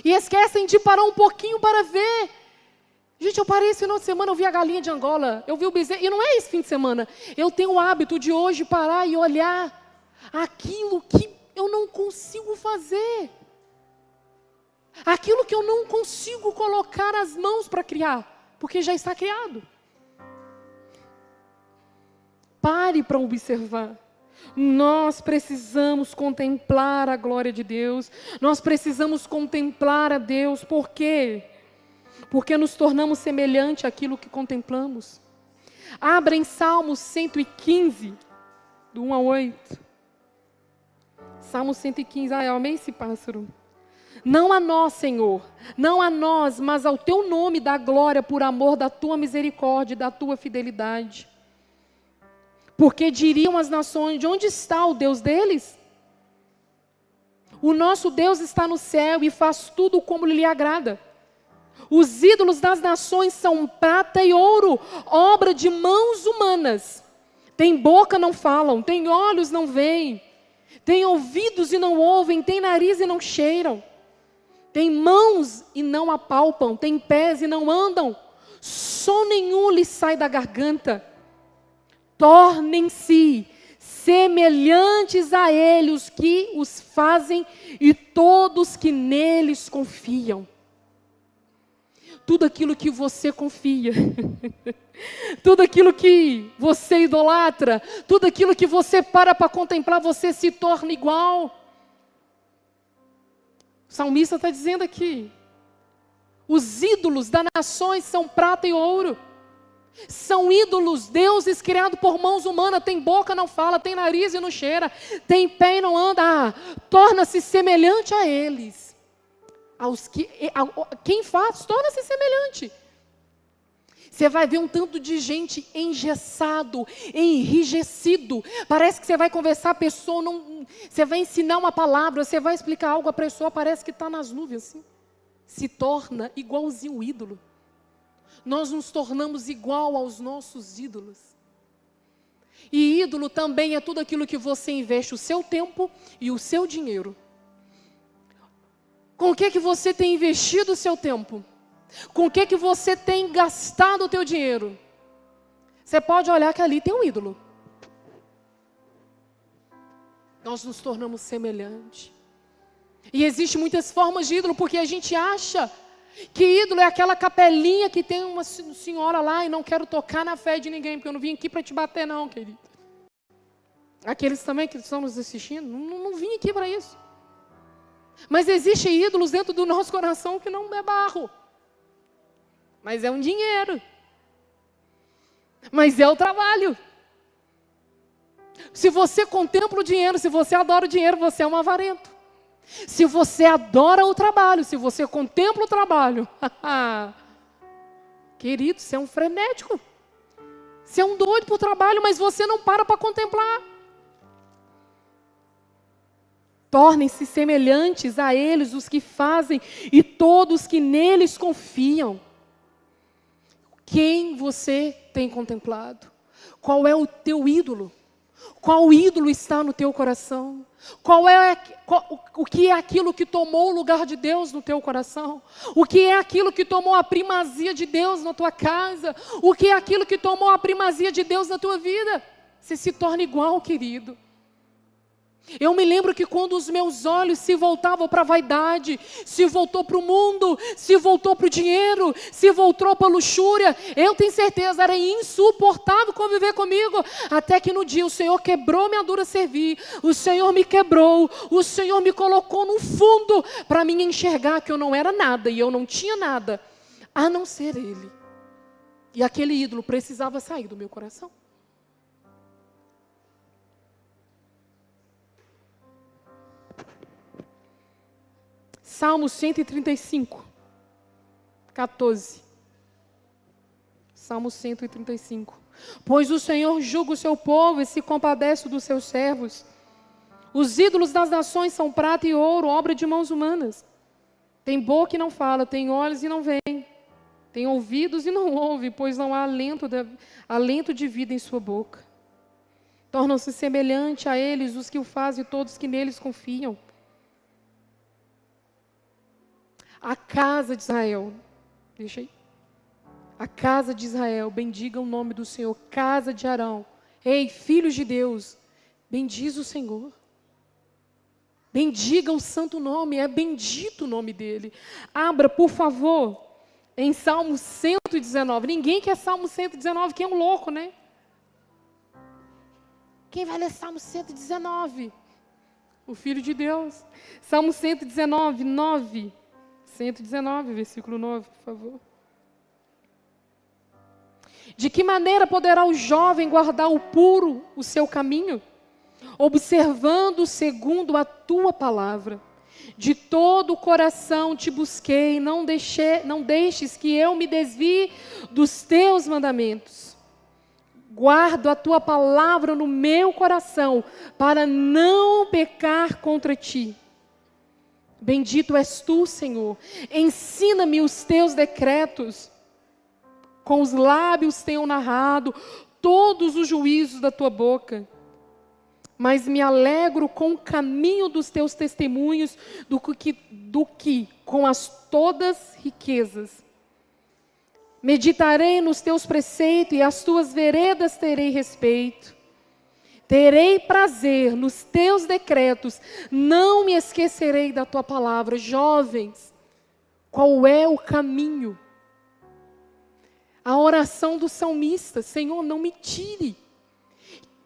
E esquecem de parar um pouquinho para ver. Gente, eu parei esse final de semana, eu vi a galinha de Angola, eu vi o bezerro, e não é esse fim de semana. Eu tenho o hábito de hoje parar e olhar aquilo que eu não consigo fazer. Aquilo que eu não consigo colocar as mãos para criar, porque já está criado. Pare para observar. Nós precisamos contemplar a glória de Deus. Nós precisamos contemplar a Deus. Por quê? Porque nos tornamos semelhante àquilo que contemplamos. Abra em Salmos 115, do 1 ao 8. Salmo 115, eu amei esse pássaro. Não a nós, Senhor, não a nós, mas ao teu nome dá glória por amor da tua misericórdia e da tua fidelidade. Porque diriam as nações, de onde está o Deus deles? O nosso Deus está no céu e faz tudo como lhe agrada. Os ídolos das nações são prata e ouro, obra de mãos humanas. Tem boca, não falam, tem olhos, não veem, tem ouvidos e não ouvem, tem nariz e não cheiram, tem mãos e não apalpam, tem pés e não andam, som nenhum lhes sai da garganta. Tornem-se semelhantes a Ele, os que os fazem e todos que neles confiam. Tudo aquilo que você confia, tudo aquilo que você idolatra, tudo aquilo que você para contemplar, você se torna igual. O salmista está dizendo aqui, os ídolos das nações são prata e ouro. São ídolos, deuses criados por mãos humanas, tem boca, não fala, tem nariz e não cheira, tem pé e não anda, torna-se semelhante a eles. Quem faz, torna-se semelhante. Você vai ver um tanto de gente engessado, enrijecido. Parece que você vai conversar, a pessoa não... Você vai ensinar uma palavra, você vai explicar algo, a pessoa parece que está nas nuvens, assim. Se torna igualzinho o ídolo. Nós nos tornamos igual aos nossos ídolos. E ídolo também é tudo aquilo que você investe o seu tempo e o seu dinheiro. Com o que você tem investido o seu tempo? Com o que você tem gastado o teu dinheiro? Você pode olhar que ali tem um ídolo. Nós nos tornamos semelhantes. E existem muitas formas de ídolo, porque a gente acha que ídolo é aquela capelinha que tem uma senhora lá e não quero tocar na fé de ninguém, porque eu não vim aqui para te bater não, querido. Aqueles também que estão nos assistindo, não vim aqui para isso. Mas existem ídolos dentro do nosso coração que não é barro. Mas é um dinheiro. Mas é o trabalho. Se você contempla o dinheiro, se você adora o dinheiro, você é um avarento. Se você adora o trabalho, se você contempla o trabalho, querido, você é um frenético. Você é um doido por trabalho, mas você não para contemplar. Tornem-se semelhantes a eles os que fazem e todos que neles confiam. Quem você tem contemplado? Qual é o teu ídolo? Qual ídolo está no teu coração? O que é aquilo que tomou o lugar de Deus no teu coração? O que é aquilo que tomou a primazia de Deus na tua casa? O que é aquilo que tomou a primazia de Deus na tua vida? Você se torna igual, querido. Eu me lembro que quando os meus olhos se voltavam para a vaidade, se voltou para o mundo, se voltou para o dinheiro, se voltou para a luxúria, eu tenho certeza, era insuportável conviver comigo, até que no dia o Senhor quebrou minha dura servir, o Senhor me quebrou, o Senhor me colocou no fundo, para mim enxergar que eu não era nada, e eu não tinha nada, a não ser Ele. E aquele ídolo precisava sair do meu coração. Salmo 135, 14. Salmo 135. Pois o Senhor julga o seu povo e se compadece dos seus servos. Os ídolos das nações são prata e ouro, obra de mãos humanas. Tem boca e não fala, tem olhos e não vê. Tem ouvidos e não ouve, pois não há alento de vida em sua boca. Tornam-se semelhante a eles os que o fazem e todos que neles confiam. A casa de Israel, deixa aí. A casa de Israel, bendiga o nome do Senhor. Casa de Arão, ei, filhos de Deus, bendiz o Senhor. Bendiga o santo nome, é bendito o nome dele. Abra, por favor, em Salmo 119. Ninguém quer Salmo 119, quem é um louco, né? Quem vai ler Salmo 119? O Filho de Deus. Salmo 119, 9. 119, versículo 9, por favor. De que maneira poderá o jovem guardar o puro o seu caminho? Observando segundo a tua palavra. De todo o coração te busquei, não deixes que eu me desvie dos teus mandamentos. Guardo a tua palavra no meu coração, para não pecar contra ti. Bendito és tu, Senhor. Ensina-me os teus decretos. Com os lábios tenho narrado todos os juízos da tua boca. Mas me alegro com o caminho dos teus testemunhos do que com as todas riquezas. Meditarei nos teus preceitos e às tuas veredas terei respeito. Terei prazer nos teus decretos, não me esquecerei da tua palavra. Jovens, qual é o caminho? A oração do salmista: Senhor, não me tire.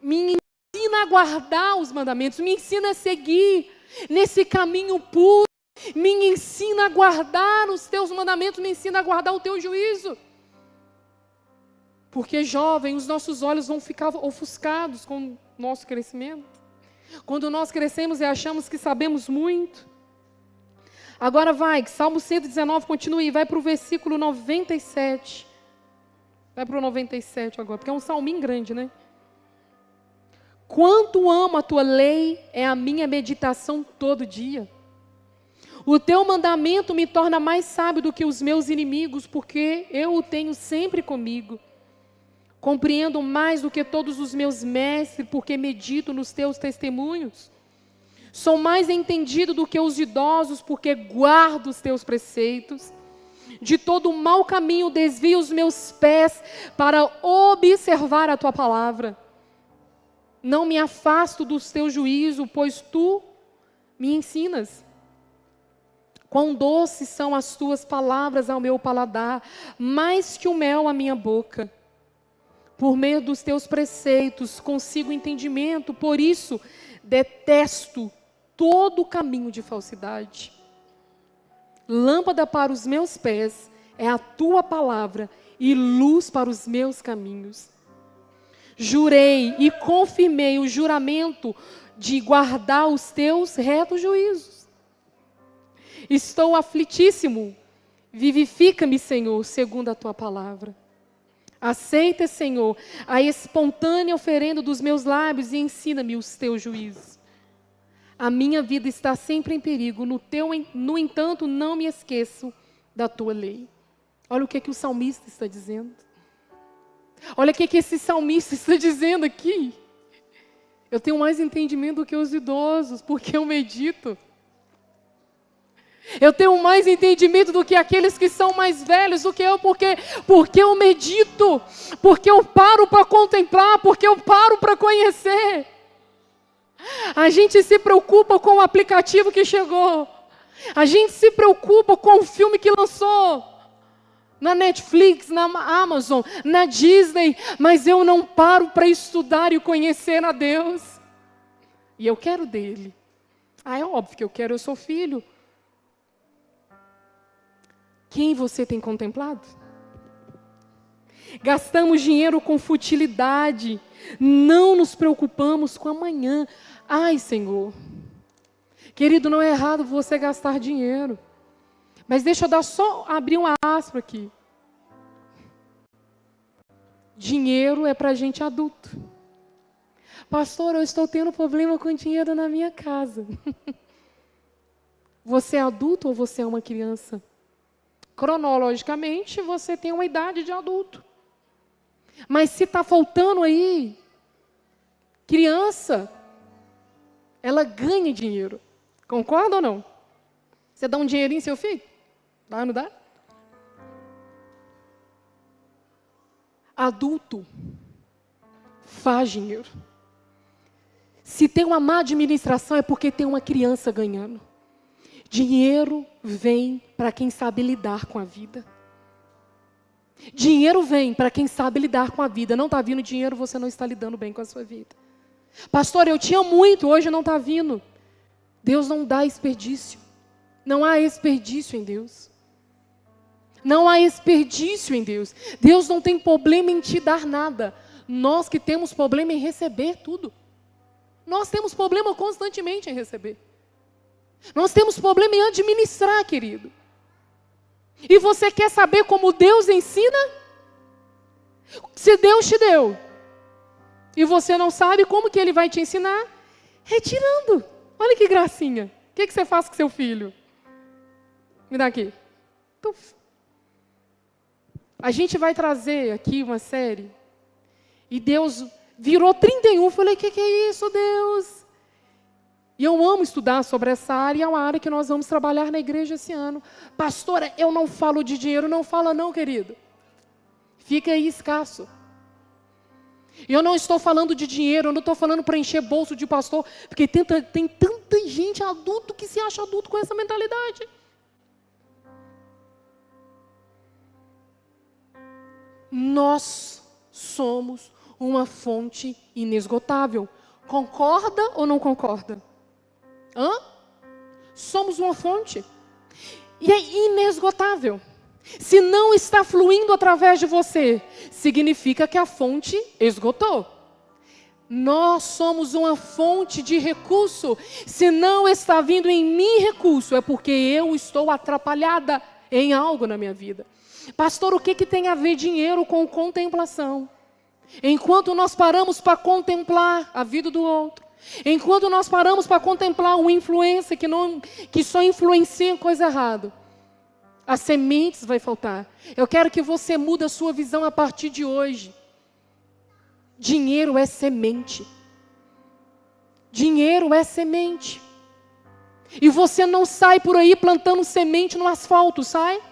Me ensina a guardar os mandamentos, me ensina a seguir nesse caminho puro. Me ensina a guardar os teus mandamentos, me ensina a guardar o teu juízo. Porque, jovem, os nossos olhos vão ficar ofuscados com o nosso crescimento. Quando nós crescemos e achamos que sabemos muito. Agora vai, Salmo 119, continue, vai para o versículo 97. Vai para o 97 agora, porque é um salminho grande, né? Quanto amo a tua lei, é a minha meditação todo dia. O teu mandamento me torna mais sábio do que os meus inimigos, porque eu o tenho sempre comigo. Compreendo mais do que todos os meus mestres, porque medito nos teus testemunhos. Sou mais entendido do que os idosos, porque guardo os teus preceitos. De todo mau caminho desvio os meus pés para observar a tua palavra. Não me afasto dos teus juízos, pois tu me ensinas. Quão doces são as tuas palavras ao meu paladar, mais que o mel à minha boca. Por meio dos teus preceitos consigo entendimento, por isso detesto todo o caminho de falsidade. Lâmpada para os meus pés é a tua palavra e luz para os meus caminhos. Jurei e confirmei o juramento de guardar os teus retos juízos. Estou aflitíssimo, vivifica-me, Senhor, segundo a tua palavra. Aceita, Senhor, a espontânea oferenda dos meus lábios e ensina-me os teus juízos. A minha vida está sempre em perigo, no entanto, não me esqueço da tua lei. Olha o que o salmista está dizendo. Olha o que esse salmista está dizendo aqui. Eu tenho mais entendimento do que os idosos, porque eu medito. Eu tenho mais entendimento do que aqueles que são mais velhos do que eu, porque eu medito, porque eu paro para contemplar, porque eu paro para conhecer. A gente se preocupa com o aplicativo que chegou, a gente se preocupa com o filme que lançou, na Netflix, na Amazon, na Disney, mas eu não paro para estudar e conhecer a Deus. E eu quero dele. É óbvio que eu quero, eu sou filho. Quem você tem contemplado? Gastamos dinheiro com futilidade, não nos preocupamos com amanhã. Ai, Senhor, querido, não é errado você gastar dinheiro, mas deixa eu só abrir uma aspa aqui. Dinheiro é para gente adulto. Pastor, eu estou tendo problema com dinheiro na minha casa. Você é adulto ou você é uma criança? Cronologicamente, você tem uma idade de adulto. Mas se está faltando aí, criança, ela ganha dinheiro. Concorda ou não? Você dá um dinheirinho seu filho? Dá ou não dá? Adulto faz dinheiro. Se tem uma má administração é porque tem uma criança ganhando. Dinheiro vem para quem sabe lidar com a vida. Dinheiro vem para quem sabe lidar com a vida. Não está vindo dinheiro, você não está lidando bem com a sua vida. Pastor, eu tinha muito, hoje não está vindo. Deus não dá desperdício. Não há desperdício em Deus. Não há desperdício em Deus. Deus não tem problema em te dar nada. Nós que temos problema em receber tudo. Nós temos problema constantemente em receber. Nós temos problema em administrar, querido. E você quer saber como Deus ensina? Se Deus te deu, e você não sabe como que Ele vai te ensinar? Retirando. Olha que gracinha. O que você faz com seu filho? Me dá aqui. Tuf. A gente vai trazer aqui uma série. E Deus virou 31. Falei, o que é isso, Deus? E eu amo estudar sobre essa área, e é uma área que nós vamos trabalhar na igreja esse ano. Pastora, eu não falo de dinheiro. Não fala não, querido. Fica aí escasso. E eu não estou falando de dinheiro, eu não estou falando para encher bolso de pastor, porque tem tanta gente adulto que se acha adulto com essa mentalidade. Nós somos uma fonte inesgotável. Concorda ou não concorda? Somos uma fonte. E é inesgotável. Se não está fluindo através de você, significa que a fonte esgotou. Nós somos uma fonte de recurso. Se não está vindo em mim recurso, é porque eu estou atrapalhada em algo na minha vida. Pastor, o que tem a ver dinheiro com contemplação? Enquanto nós paramos para contemplar a vida do outro, enquanto nós paramos para contemplar uma influência que só influencia coisa errada, as sementes vai faltar. Eu quero que você mude a sua visão a partir de hoje. Dinheiro é semente. Dinheiro é semente. E você não sai por aí plantando semente no asfalto, sai?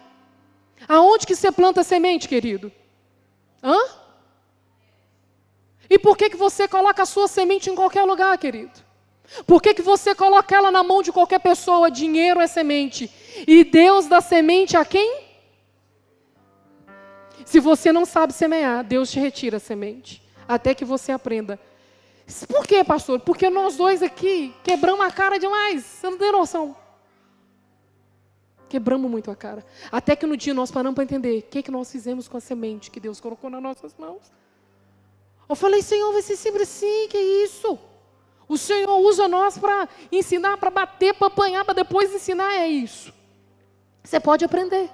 Aonde que você planta semente, querido? E por que você coloca a sua semente em qualquer lugar, querido? Por que você coloca ela na mão de qualquer pessoa? Dinheiro é semente. E Deus dá semente a quem? Se você não sabe semear, Deus te retira a semente. Até que você aprenda. Por quê, pastor? Porque nós dois aqui quebramos a cara demais. Você não tem noção. Quebramos muito a cara. Até que no dia nós paramos para entender o que nós fizemos com a semente que Deus colocou nas nossas mãos. Eu falei, Senhor, vai ser sempre assim, que isso? O Senhor usa nós para ensinar, para bater, para apanhar, para depois ensinar, é isso. Você pode aprender.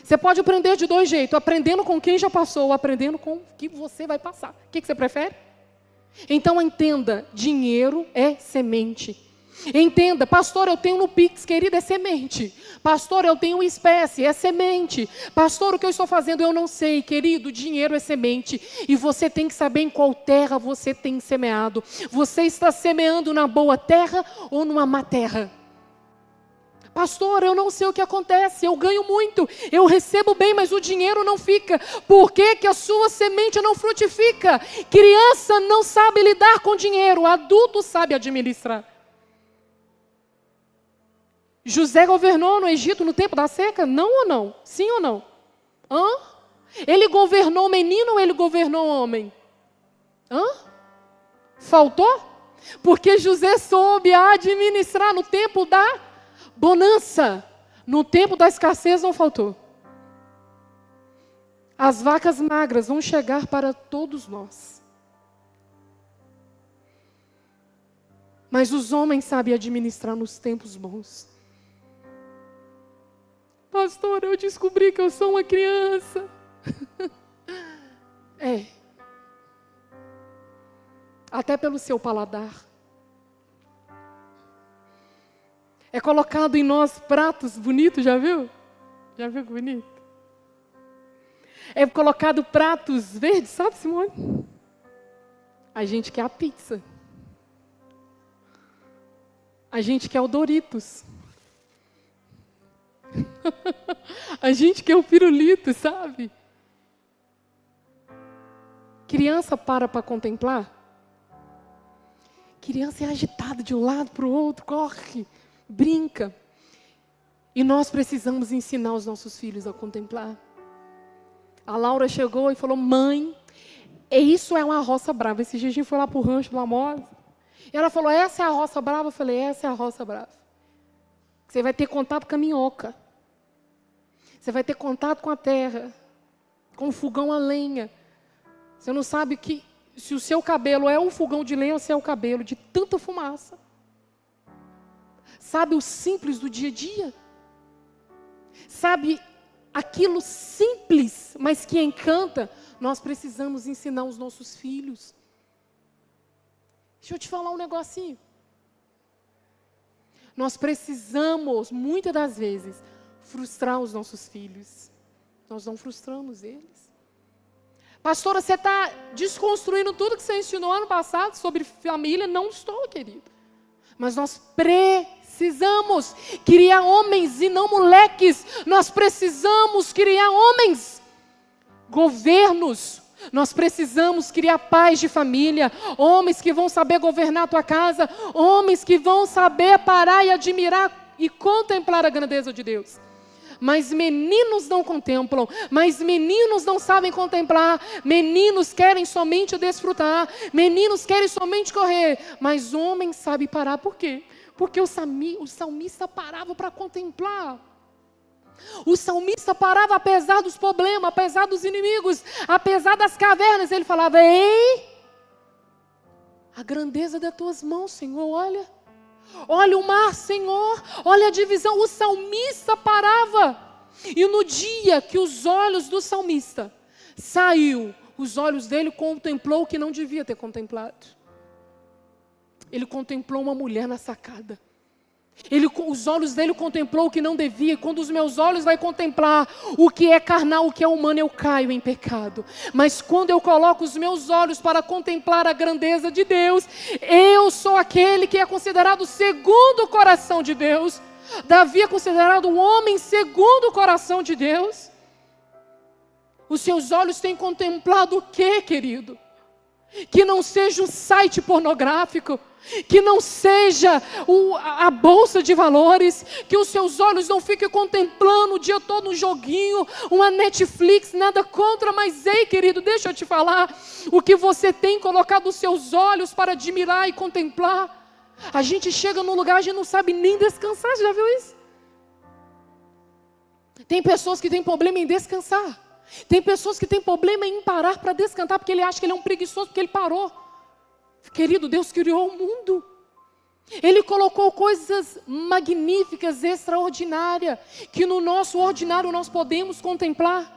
Você pode aprender de dois jeitos, aprendendo com quem já passou, ou aprendendo com o que você vai passar. O que você prefere? Então entenda, dinheiro é semente. Entenda, pastor, eu tenho no Pix, querida, é semente. Pastor, eu tenho espécie, é semente. Pastor, o que eu estou fazendo, eu não sei, querido, dinheiro é semente. E você tem que saber em qual terra você tem semeado. Você está semeando na boa terra ou numa má terra? Pastor, eu não sei o que acontece, eu ganho muito, eu recebo bem, mas o dinheiro não fica. Por que que a sua semente não frutifica? Criança não sabe lidar com dinheiro, adulto sabe administrar. José governou no Egito no tempo da seca? Não ou não? Sim ou não? Ele governou menino ou ele governou homem? Faltou? Porque José soube administrar no tempo da bonança. No tempo da escassez não faltou. As vacas magras vão chegar para todos nós. Mas os homens sabem administrar nos tempos bons. Pastor, eu descobri que eu sou uma criança. Até pelo seu paladar. É colocado em nós pratos bonitos, já viu? Já viu que bonito? É colocado pratos verdes, sabe, Simone? A gente quer a pizza. A gente quer o Doritos. A gente quer o pirulito, sabe? Criança para contemplar. Criança é agitada de um lado para o outro, corre, brinca. E nós precisamos ensinar os nossos filhos a contemplar. A Laura chegou e falou, mãe, isso é uma roça brava. Esse dia a gente foi lá para o rancho do Lamosa. E ela falou, essa é a roça brava? Eu falei, essa é a roça brava. Você vai ter contato com a minhoca. Você vai ter contato com a terra, com o fogão a lenha. Você não sabe que se o seu cabelo é um fogão de lenha ou se é o cabelo de tanta fumaça. Sabe o simples do dia a dia? Sabe aquilo simples, mas que encanta? Nós precisamos ensinar os nossos filhos. Deixa eu te falar um negocinho. Nós precisamos, muitas das vezes, frustrar os nossos filhos. Nós não frustramos eles. Pastora, você está desconstruindo tudo que você ensinou ano passado sobre família? Não estou, querido. Mas nós precisamos criar homens e não moleques. Nós precisamos criar homens. Governos. Nós precisamos criar pais de família, homens que vão saber governar a tua casa, homens que vão saber parar e admirar e contemplar a grandeza de Deus. Mas meninos não contemplam, mas meninos não sabem contemplar, meninos querem somente desfrutar, meninos querem somente correr, mas homens sabem parar. Por quê? Porque o salmista parava para contemplar. O salmista parava apesar dos problemas, apesar dos inimigos, apesar das cavernas. Ele falava: ei, a grandeza das tuas mãos, Senhor, olha. Olha o mar, Senhor, olha a divisão. O salmista parava. E no dia que os olhos do salmista saiu, os olhos dele contemplou o que não devia ter contemplado. Ele contemplou uma mulher na sacada. Os olhos dele contemplou o que não devia. Quando os meus olhos vai contemplar o que é carnal, o que é humano, eu caio em pecado. Mas quando eu coloco os meus olhos para contemplar a grandeza de Deus, eu sou aquele que é considerado segundo o coração de Deus. Davi é considerado um homem segundo o coração de Deus. Os seus olhos têm contemplado o quê, querido? Que não seja um site pornográfico, que não seja a bolsa de valores, que os seus olhos não fiquem contemplando o dia todo um joguinho, uma Netflix, nada contra, mas ei, querido, deixa eu te falar, o que você tem colocado os seus olhos para admirar e contemplar. A gente chega num lugar, a gente não sabe nem descansar, já viu isso? Tem pessoas que têm problema em descansar. Tem pessoas que têm problema em parar para descansar, porque ele acha que ele é um preguiçoso, porque ele parou. Querido, Deus criou o mundo. Ele colocou coisas magníficas, extraordinárias, que no nosso ordinário nós podemos contemplar.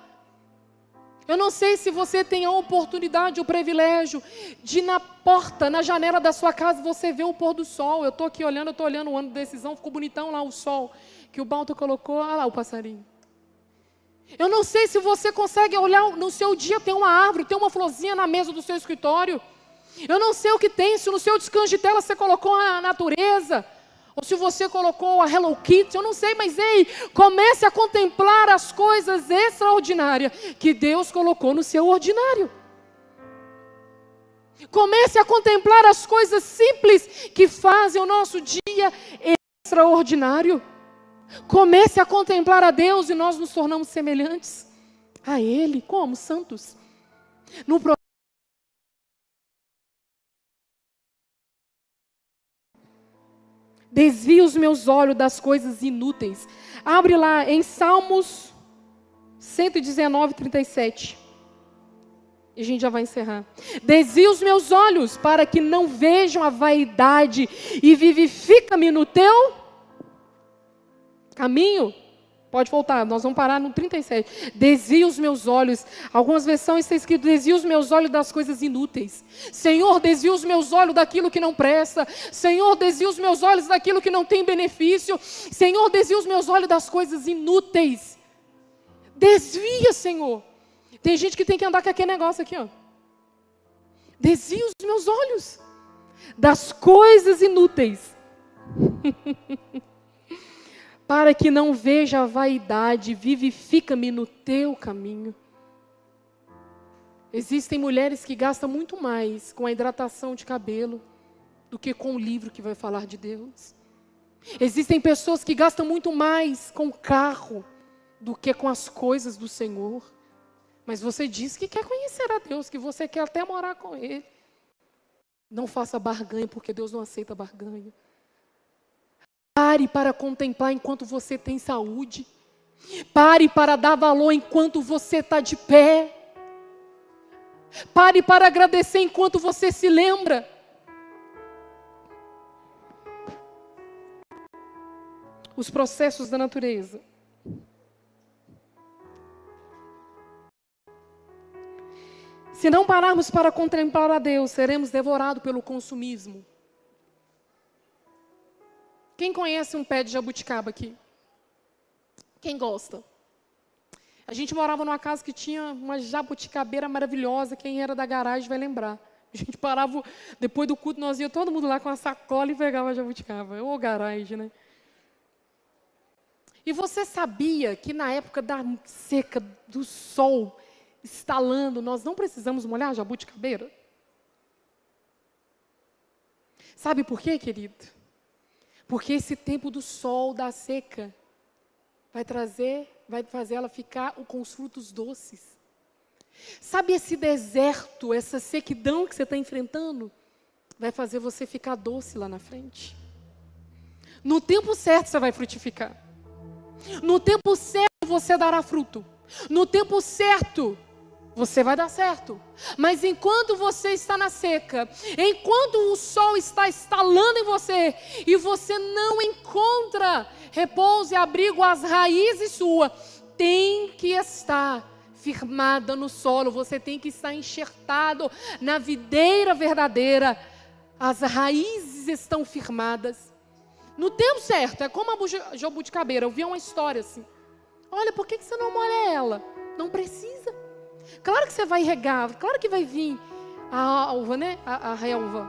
Eu não sei se você tem a oportunidade, o privilégio de na porta, na janela da sua casa, você ver o pôr do sol. Eu estou aqui olhando, o ano de decisão, ficou bonitão lá o sol, que o Balto colocou, olha lá o passarinho. Eu não sei se você consegue olhar no seu dia, tem uma árvore, tem uma florzinha na mesa do seu escritório. Eu não sei o que tem, se no seu descanso de tela você colocou a natureza, ou se você colocou a Hello Kitty, eu não sei, mas ei, comece a contemplar as coisas extraordinárias que Deus colocou no seu ordinário. Comece a contemplar as coisas simples que fazem o nosso dia extraordinário. Comece a contemplar a Deus e nós nos tornamos semelhantes a Ele, como santos. Desvia os meus olhos das coisas inúteis. Abre lá em Salmos 119, 37. E a gente já vai encerrar. Desvia os meus olhos para que não vejam a vaidade e vivifica-me no teu caminho. Pode voltar, nós vamos parar no 37. Desvia os meus olhos. Algumas versões está escrito: desvia os meus olhos das coisas inúteis. Senhor, desvia os meus olhos daquilo que não presta. Senhor, desvia os meus olhos daquilo que não tem benefício. Senhor, desvia os meus olhos das coisas inúteis. Desvia, Senhor. Tem gente que tem que andar com aquele negócio aqui, ó. Desvia os meus olhos das coisas inúteis. Para que não veja a vaidade, vivifica-me no teu caminho. Existem mulheres que gastam muito mais com a hidratação de cabelo do que com o livro que vai falar de Deus. Existem pessoas que gastam muito mais com o carro do que com as coisas do Senhor. Mas você diz que quer conhecer a Deus, que você quer até morar com Ele. Não faça barganha, porque Deus não aceita barganha. Pare para contemplar enquanto você tem saúde. Pare para dar valor enquanto você está de pé. Pare para agradecer enquanto você se lembra. Os processos da natureza. Se não pararmos para contemplar a Deus, seremos devorados pelo consumismo. Quem conhece um pé de jabuticaba aqui? Quem gosta? A gente morava numa casa que tinha uma jabuticabeira maravilhosa. Quem era da garagem vai lembrar. A gente parava, depois do culto, nós ia todo mundo lá com a sacola e pegava a jabuticaba. Ô garagem, né? E você sabia que na época da seca, do sol, estalando, nós não precisamos molhar a jabuticabeira? Sabe por quê, querido? Porque esse tempo do sol, da seca, vai fazer ela ficar com os frutos doces. Sabe esse deserto, essa sequidão que você está enfrentando? Vai fazer você ficar doce lá na frente. No tempo certo você vai frutificar. No tempo certo você dará fruto. No tempo certo você vai dar certo. Mas enquanto você está na seca, enquanto o sol está estalando em você, e você não encontra repouso e abrigo, as raízes suas têm que estar firmada no solo, você tem que estar enxertado na videira verdadeira. As raízes estão firmadas. No tempo certo, é como a jabuticabeira. Eu vi uma história assim. Olha, por que você não molha ela? Não precisa. Claro que você vai regar, claro que vai vir a alva, né? A relva.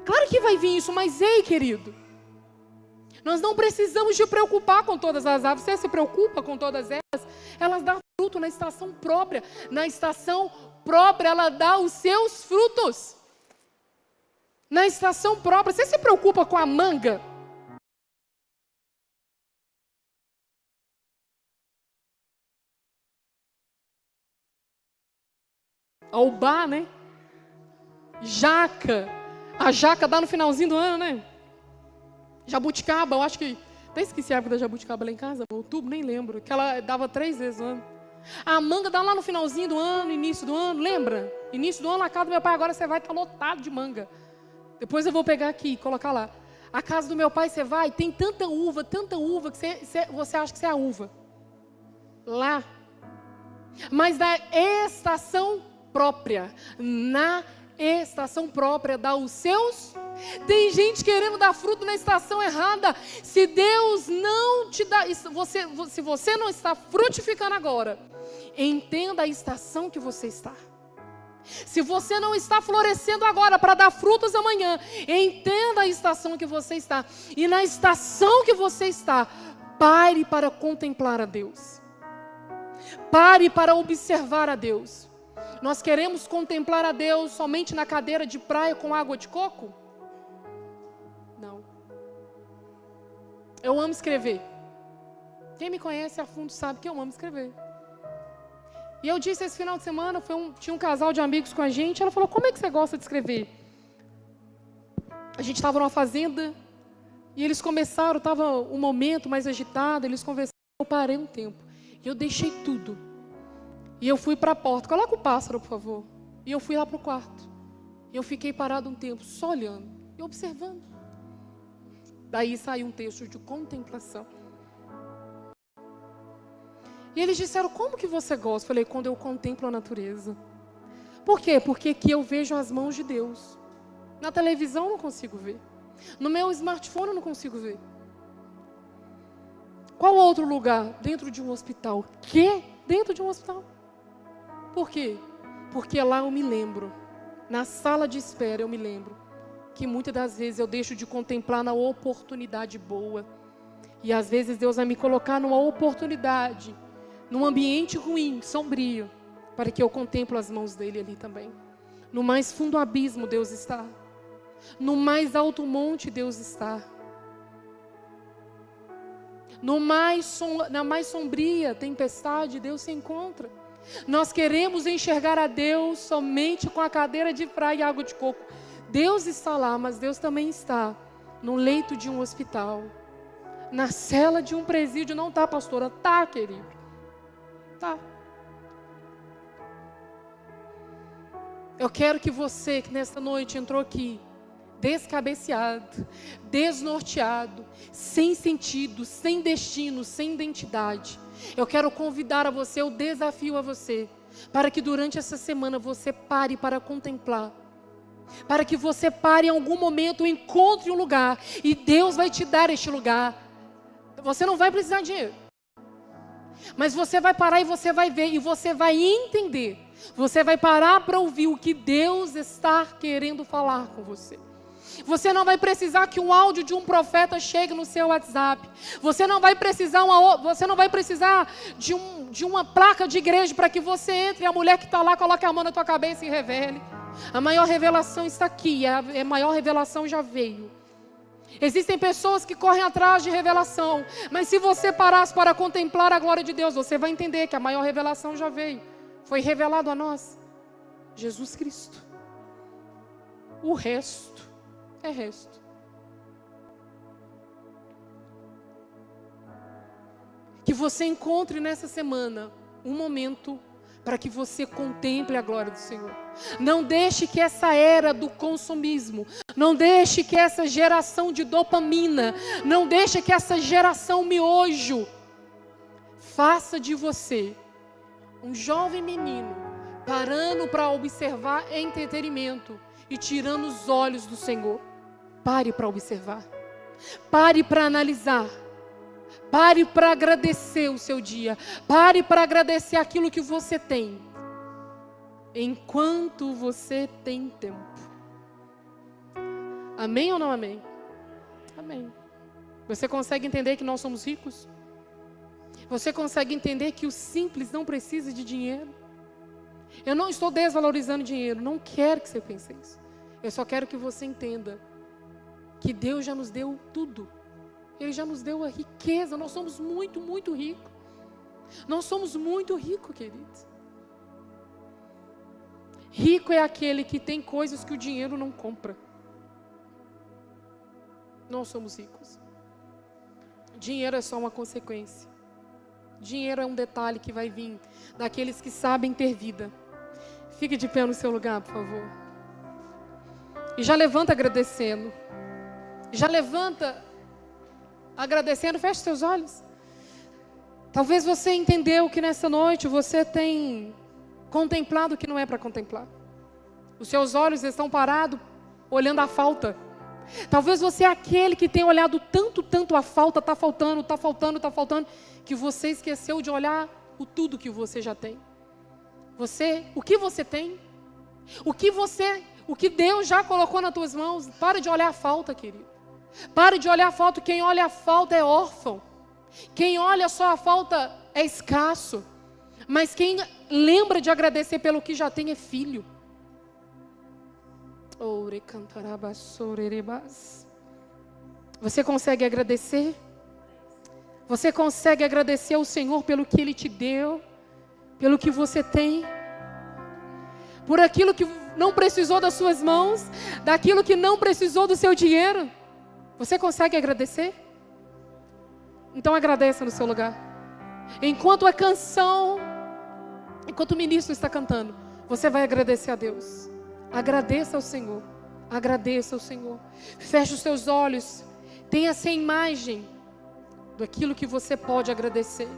Claro que vai vir isso, mas ei, querido, nós não precisamos de preocupar com todas as árvores. Você se preocupa com todas elas? Elas dão fruto na estação própria. Na estação própria, ela dá os seus frutos. Na estação própria. Você se preocupa com a manga? A ubá, né? Jaca. A jaca dá no finalzinho do ano, né? Jabuticaba, eu acho que... Até esqueci a época da jabuticaba lá em casa, outubro, nem lembro. Que ela dava 3 vezes no ano. A manga dá lá no finalzinho do ano, início do ano, lembra? Início do ano, a casa do meu pai, agora você vai estar lotado de manga. Depois eu vou pegar aqui e colocar lá. A casa do meu pai, você vai, tem tanta uva, que você acha que você é a uva. Lá. Mas da estação própria, na estação própria, dá os seus. Tem gente querendo dar fruto na estação errada. Se Deus não te dá, se você não está frutificando agora, entenda a estação que você está. Se você não está florescendo agora para dar frutos amanhã, entenda a estação que você está. E na estação que você está, pare para contemplar a Deus. Pare para observar a Deus. Nós queremos contemplar a Deus somente na cadeira de praia com água de coco? Não. Eu amo escrever. Quem me conhece a fundo sabe que eu amo escrever. E eu disse esse final de semana, tinha um casal de amigos com a gente, ela falou, como é que você gosta de escrever? A gente estava numa fazenda, e eles começaram, estava um momento mais agitado, eles conversaram, eu parei um tempo, e eu deixei tudo. E eu fui para a porta, coloca o pássaro, por favor. E eu fui lá para o quarto. E eu fiquei parado um tempo, só olhando e observando. Daí saiu um texto de contemplação. E eles disseram, como que você gosta? Eu falei, quando eu contemplo a natureza. Por quê? Porque aqui eu vejo as mãos de Deus. Na televisão eu não consigo ver. No meu smartphone eu não consigo ver. Qual outro lugar? Dentro de um hospital. Quê? Dentro de um hospital. Por quê? Porque lá eu me lembro. Na sala de espera eu me lembro. Que muitas das vezes eu deixo de contemplar na oportunidade boa. E às vezes Deus vai me colocar numa oportunidade, num ambiente ruim, sombrio, para que eu contemple as mãos dele ali também. No mais fundo abismo Deus está. No mais alto monte Deus está. Na mais sombria tempestade Deus se encontra. Nós queremos enxergar a Deus somente com a cadeira de praia e água de coco. Deus está lá, mas Deus também está no leito de um hospital, na cela de um presídio. Não está, pastora? Está, querido. Tá. Eu quero que você, que nesta noite entrou aqui, descabeceado, desnorteado, sem sentido, sem destino, sem identidade, eu quero convidar a você, eu desafio a você, para que durante essa semana você pare para contemplar, para que você pare em algum momento, encontre um lugar, e Deus vai te dar este lugar. Você não vai precisar de dinheiro, mas você vai parar e você vai ver, e você vai entender, você vai parar para ouvir o que Deus está querendo falar com você. Você não vai precisar que um áudio de um profeta chegue no seu WhatsApp. Você não vai precisar de uma placa de igreja para que você entre e a mulher que está lá coloque a mão na tua cabeça e revele. A maior revelação está aqui. A maior revelação já veio. Existem pessoas que correm atrás de revelação. Mas se você parasse para contemplar a glória de Deus, você vai entender que a maior revelação já veio. Foi revelado a nós Jesus Cristo. O resto é resto. Que você encontre nessa semana um momento para que você contemple a glória do Senhor. Não deixe que essa era do consumismo, não deixe que essa geração de dopamina, não deixe que essa geração miojo faça de você um jovem menino parando para observar entretenimento e tirando os olhos do Senhor. Pare para observar. Pare para analisar. Pare para agradecer o seu dia. Pare para agradecer aquilo que você tem. Enquanto você tem tempo. Amém ou não amém? Amém. Você consegue entender que nós somos ricos? Você consegue entender que o simples não precisa de dinheiro? Eu não estou desvalorizando dinheiro, não quero que você pense isso. Eu só quero que você entenda que Deus já nos deu tudo. Ele já nos deu a riqueza, nós somos muito, muito ricos. Nós somos muito ricos, queridos. Rico é aquele que tem coisas que o dinheiro não compra. Nós somos ricos. Dinheiro é só uma consequência. Dinheiro é um detalhe que vai vir daqueles que sabem ter vida. Fique de pé no seu lugar, por favor. E já levanta agradecendo. Já levanta agradecendo. Feche seus olhos. Talvez você entendeu que nessa noite você tem contemplado o que não é para contemplar. Os seus olhos estão parados olhando a falta. Talvez você é aquele que tem olhado tanto a falta, está faltando, que você esqueceu de olhar o tudo que você já tem. O que você tem? O que Deus já colocou nas tuas mãos? Para de olhar a falta, querido. Pare de olhar a falta. Quem olha a falta é órfão. Quem olha só a falta é escasso. Mas quem lembra de agradecer pelo que já tem é filho. Você consegue agradecer? Você consegue agradecer ao Senhor pelo que Ele te deu? Pelo que você tem? Por aquilo que não precisou das suas mãos? Daquilo que não precisou do seu dinheiro? Você consegue agradecer? Então agradeça no seu lugar. Enquanto o ministro está cantando, você vai agradecer a Deus. Agradeça ao Senhor. Agradeça ao Senhor. Feche os seus olhos. Tenha essa imagem daquilo que você pode agradecer.